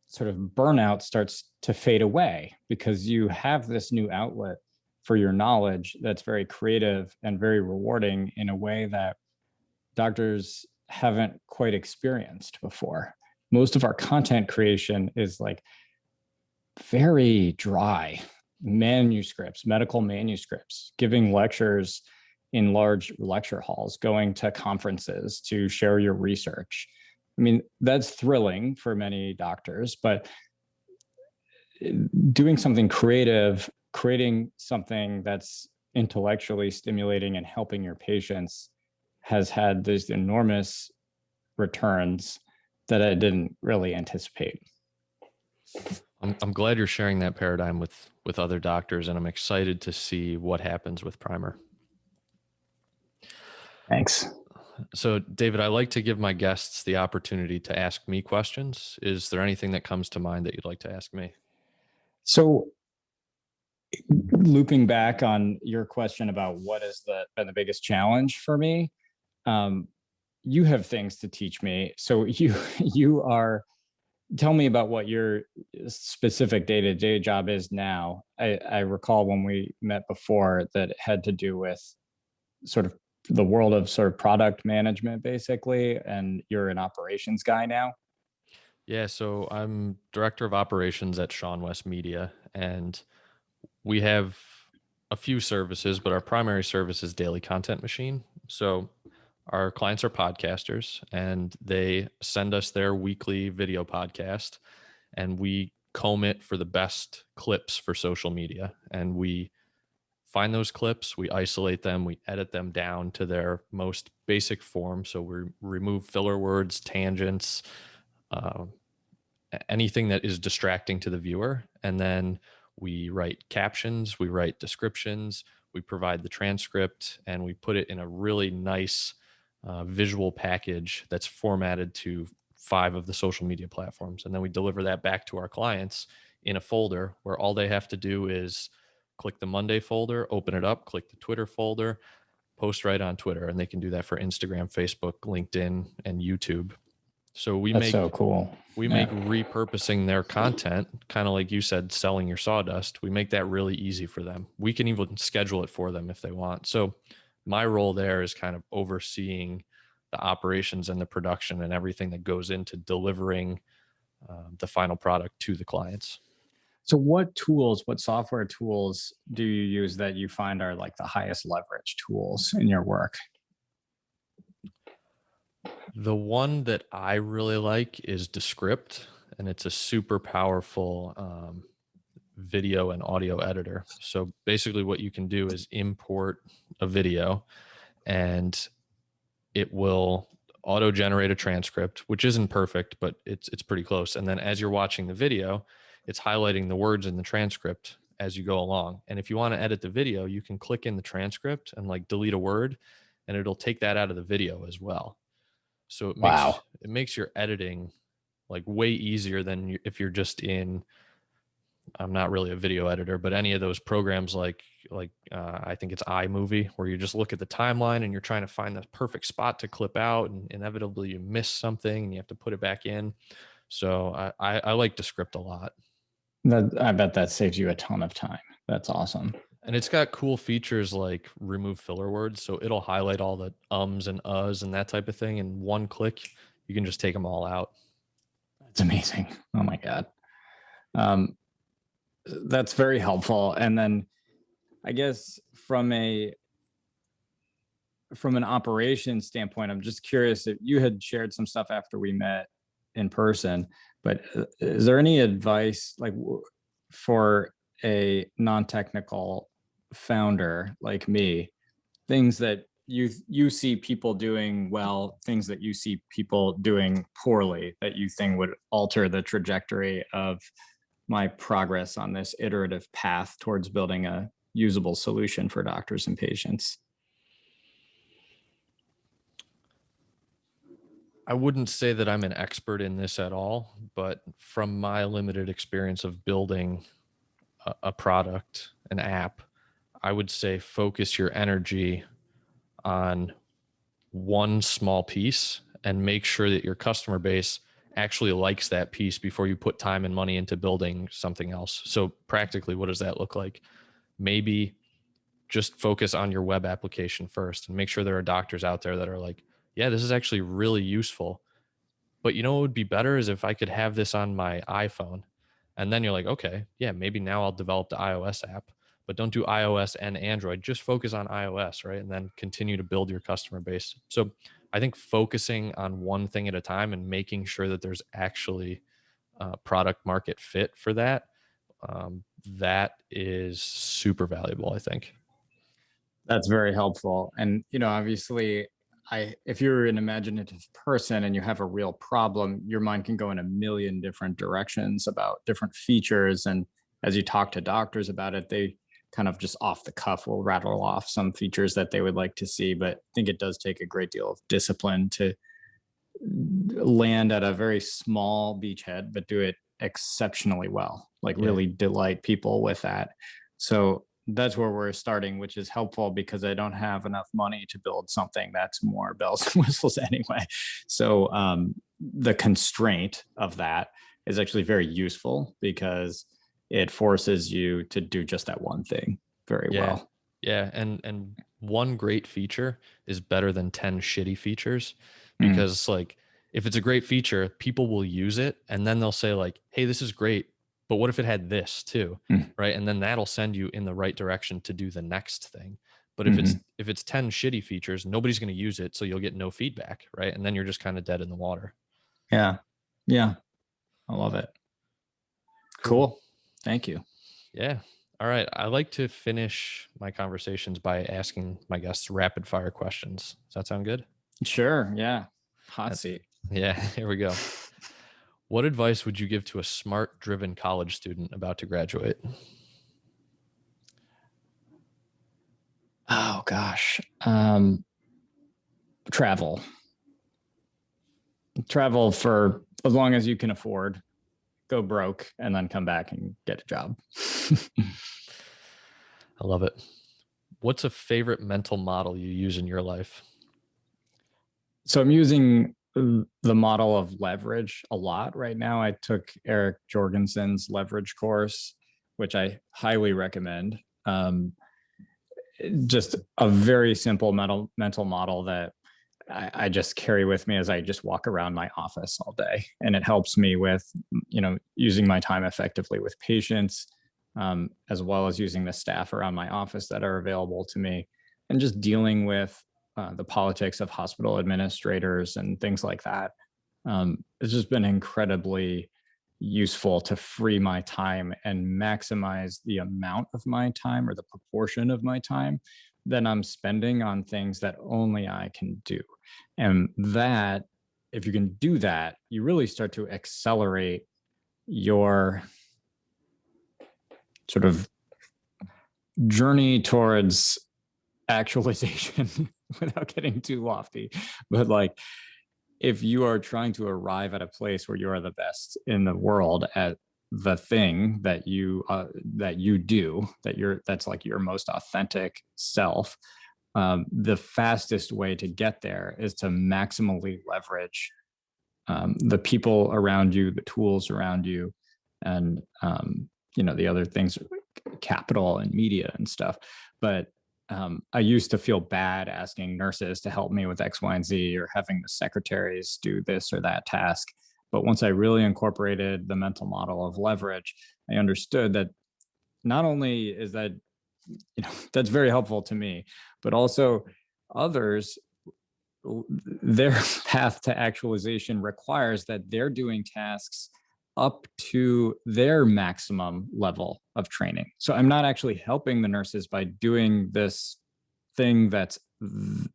sort of burnout starts to fade away because you have this new outlet for your knowledge that's very creative and very rewarding in a way that doctors haven't quite experienced before. Most of our content creation is like very dry manuscripts, medical manuscripts, giving lectures in large lecture halls, going to conferences to share your research. I mean, that's thrilling for many doctors, but doing something creative, creating something that's intellectually stimulating and helping your patients has had these enormous returns that I didn't really anticipate. I'm glad you're sharing that paradigm with other doctors, and I'm excited to see what happens with PRIMR. Thanks. So, David, I like to give my guests the opportunity to ask me questions. Is there anything that comes to mind that you'd like to ask me? So, looping back on your question about what has been the biggest challenge for me, you have things to teach me. So you are, tell me about what your specific day-to-day job is now. I recall when we met before that it had to do with sort of the world of sort of product management, basically, and you're an operations guy now. Yeah, so I'm director of operations at Sean West Media, and we have a few services, but our primary service is Daily Content Machine. So our clients are podcasters, and they send us their weekly video podcast, and we comb it for the best clips for social media. And we find those clips, we isolate them, we edit them down to their most basic form. So we remove filler words, tangents, uh, anything that is distracting to the viewer. And then we write captions, we write descriptions, we provide the transcript, and we put it in a really nice visual package that's formatted to 5 of the social media platforms. And then we deliver that back to our clients in a folder where all they have to do is click the Monday folder, open it up, click the Twitter folder, post right on Twitter. And they can do that for Instagram, Facebook, LinkedIn, and YouTube. So That's so cool. we make repurposing their content, kind of like you said, selling your sawdust. We make that really easy for them. We can even schedule it for them if they want. So my role there is kind of overseeing the operations and the production and everything that goes into delivering the final product to the clients. So what software tools do you use that you find are like the highest leverage tools in your work? The one that I really like is Descript, and it's a super powerful video and audio editor. So basically what you can do is import a video, and it will auto generate a transcript, which isn't perfect, but it's pretty close. And then as you're watching the video, it's highlighting the words in the transcript as you go along. And if you want to edit the video, you can click in the transcript and like delete a word, and it'll take that out of the video as well. So it makes your editing like way easier than if you're just in, I'm not really a video editor, but any of those programs like I think it's iMovie, where you just look at the timeline and you're trying to find the perfect spot to clip out, and inevitably you miss something and you have to put it back in. So I like Descript a lot. I bet that saves you a ton of time. That's awesome. And it's got cool features like remove filler words. So it'll highlight all the ums and uhs and that type of thing. In one click, you can just take them all out. That's amazing. Oh my God. That's very helpful. And then I guess from an operations standpoint, I'm just curious if you had shared some stuff after we met in person, but is there any advice like for a non-technical founder like me, things that you see people doing well, things that you see people doing poorly that you think would alter the trajectory of my progress on this iterative path towards building a usable solution for doctors and patients? I wouldn't say that I'm an expert in this at all, but from my limited experience of building a product, an app, I would say focus your energy on one small piece and make sure that your customer base actually likes that piece before you put time and money into building something else. So practically, what does that look like? Maybe just focus on your web application first and make sure there are doctors out there that are like, yeah, this is actually really useful. But you know what would be better is if I could have this on my iPhone. And then you're like, okay, yeah, maybe now I'll develop the iOS app, but don't do iOS and Android. Just focus on iOS, right? And then continue to build your customer base. So I think focusing on one thing at a time and making sure that there's actually product market fit for that, that is super valuable, I think. That's very helpful. And, obviously, if you're an imaginative person and you have a real problem, your mind can go in a million different directions about different features. And as you talk to doctors about it, they kind of just off the cuff will rattle off some features that they would like to see. But I think it does take a great deal of discipline to land at a very small beachhead, but do it exceptionally well, like really delight people with that. So that's where we're starting, which is helpful because I don't have enough money to build something that's more bells and whistles anyway. So the constraint of that is actually very useful because it forces you to do just that one thing very well. Yeah, and one great feature is better than 10 shitty features, because like if it's a great feature, people will use it and then they'll say like, "Hey, this is great, but what if it had this too?" Right? And then that'll send you in the right direction to do the next thing. But if it's 10 shitty features, nobody's going to use it, so you'll get no feedback, right? And then you're just kind of dead in the water. Yeah. Yeah. I love it. Cool. Thank you. Yeah. All right. I like to finish my conversations by asking my guests rapid fire questions. Does that sound good? Sure. Yeah. Hot seat. Yeah. Here we go. What advice would you give to a smart, driven college student about to graduate? Oh gosh. Travel. Travel for as long as you can afford. Go broke and then come back and get a job. I love it. What's a favorite mental model you use in your life? So I'm using the model of leverage a lot right now. I took Eric Jorgensen's leverage course, which I highly recommend. Just a very simple mental model that I just carry with me as I just walk around my office all day. And it helps me with, using my time effectively with patients, as well as using the staff around my office that are available to me, and just dealing with the politics of hospital administrators and things like that. It's just been incredibly useful to free my time and maximize the amount of my time, or the proportion of my time that I'm spending on things that only I can do. And that, if you can do that, you really start to accelerate your sort of journey towards actualization without getting too lofty. But like, if you are trying to arrive at a place where you are the best in the world at the thing that you do, that's like your most authentic self, the fastest way to get there is to maximally leverage the people around you, the tools around you, and the other things, capital and media and stuff. But I used to feel bad asking nurses to help me with X, Y, and Z, or having the secretaries do this or that task. But once I really incorporated the mental model of leverage, I understood that not only is that, that's very helpful to me, but also others, their path to actualization requires that they're doing tasks up to their maximum level of training. So I'm not actually helping the nurses by doing this thing that's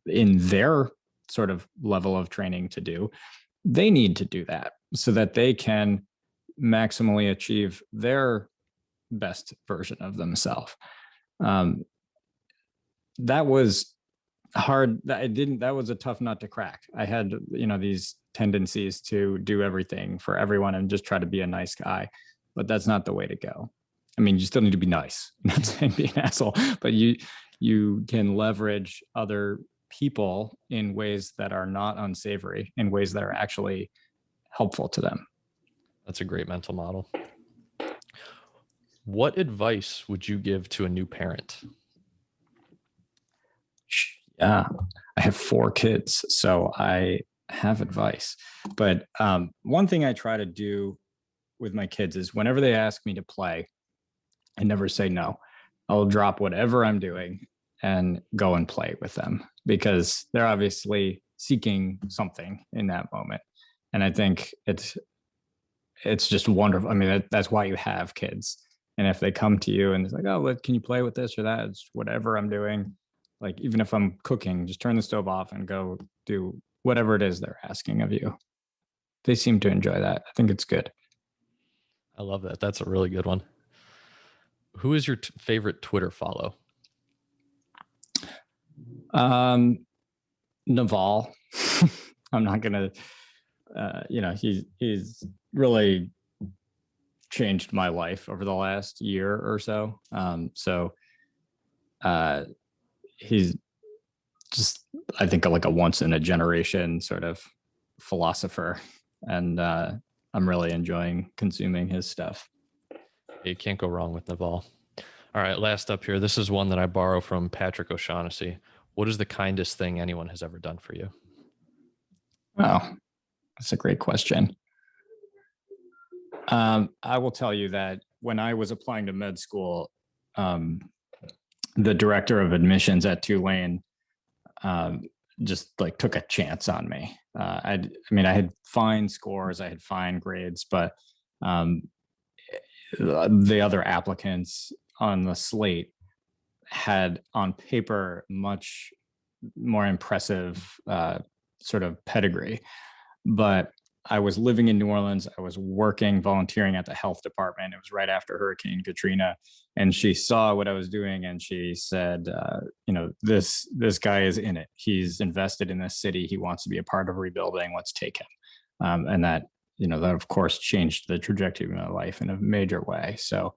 in their sort of level of training to do. They need to do that so that they can maximally achieve their best version of themselves. That was hard. That was a tough nut to crack. I had, these tendencies to do everything for everyone and just try to be a nice guy, but that's not the way to go. I mean, you still need to be nice. I'm not saying be an asshole, but you can leverage other people in ways that are not unsavory, in ways that are actually helpful to them. That's a great mental model. What advice would you give to a new parent? Yeah, I have 4 kids, so I have advice. But one thing I try to do with my kids is whenever they ask me to play, I never say no. I'll drop whatever I'm doing and go and play with them because they're obviously seeking something in that moment. And I think it's just wonderful. I mean, that's why you have kids. And if they come to you and it's like, oh, can you play with this or that? It's whatever I'm doing. Like, even if I'm cooking, just turn the stove off and go do whatever it is they're asking of you. They seem to enjoy that. I think it's good. I love that. That's a really good one. Who is your favorite Twitter follow? Naval. I'm not gonna, he's really changed my life over the last year or so. He's just, I think, like a once in a generation sort of philosopher, and I'm really enjoying consuming his stuff. You can't go wrong with Naval. All right, last up here. This is one that I borrow from Patrick O'Shaughnessy. What is the kindest thing anyone has ever done for you? Oh, that's a great question. I will tell you that when I was applying to med school, the director of admissions at Tulane just like took a chance on me. I had fine scores, I had fine grades, but the other applicants on the slate had on paper much more impressive sort of pedigree. But I was living in New Orleans. I was working, volunteering at the health department. It was right after Hurricane Katrina. And she saw what I was doing and she said, this guy is in it. He's invested in this city. He wants to be a part of rebuilding. Let's take him. And that of course changed the trajectory of my life in a major way. So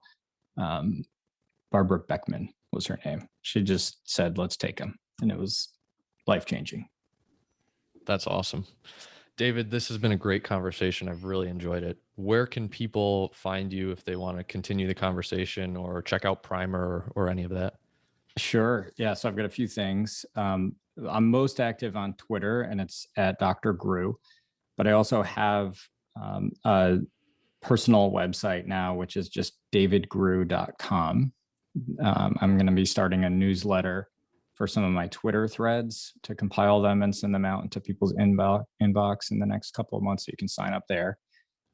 Barbara Beckman was her name. She just said, let's take him. And it was life-changing. That's awesome. David, this has been a great conversation. I've really enjoyed it. Where can people find you if they want to continue the conversation or check out PRIMR or any of that? Sure. Yeah. So I've got a few things. I'm most active on Twitter and it's at Dr. Grew, but I also have a personal website now, which is just davidgrew.com. I'm going to be starting a newsletter for some of my Twitter threads to compile them and send them out into people's inbox in the next couple of months. So you can sign up there.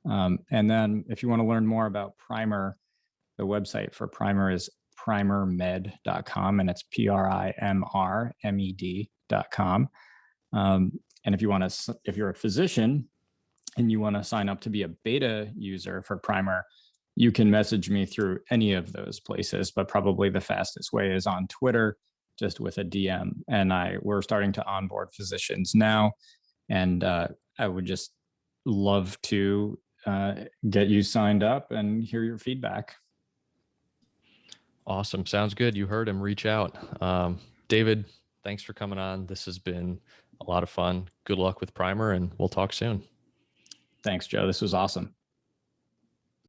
And then if you want to learn more about PRIMR, the website for PRIMR is primrmed.com, and it's PRIMRMED.com. And if you're a physician and you want to sign up to be a beta user for PRIMR, you can message me through any of those places, but probably the fastest way is on Twitter, just with a DM. And we're starting to onboard physicians now. And I would just love to get you signed up and hear your feedback. Awesome. Sounds good. You heard him. Reach out. David, thanks for coming on. This has been a lot of fun. Good luck with PRIMR, and we'll talk soon. Thanks, Joe. This was awesome.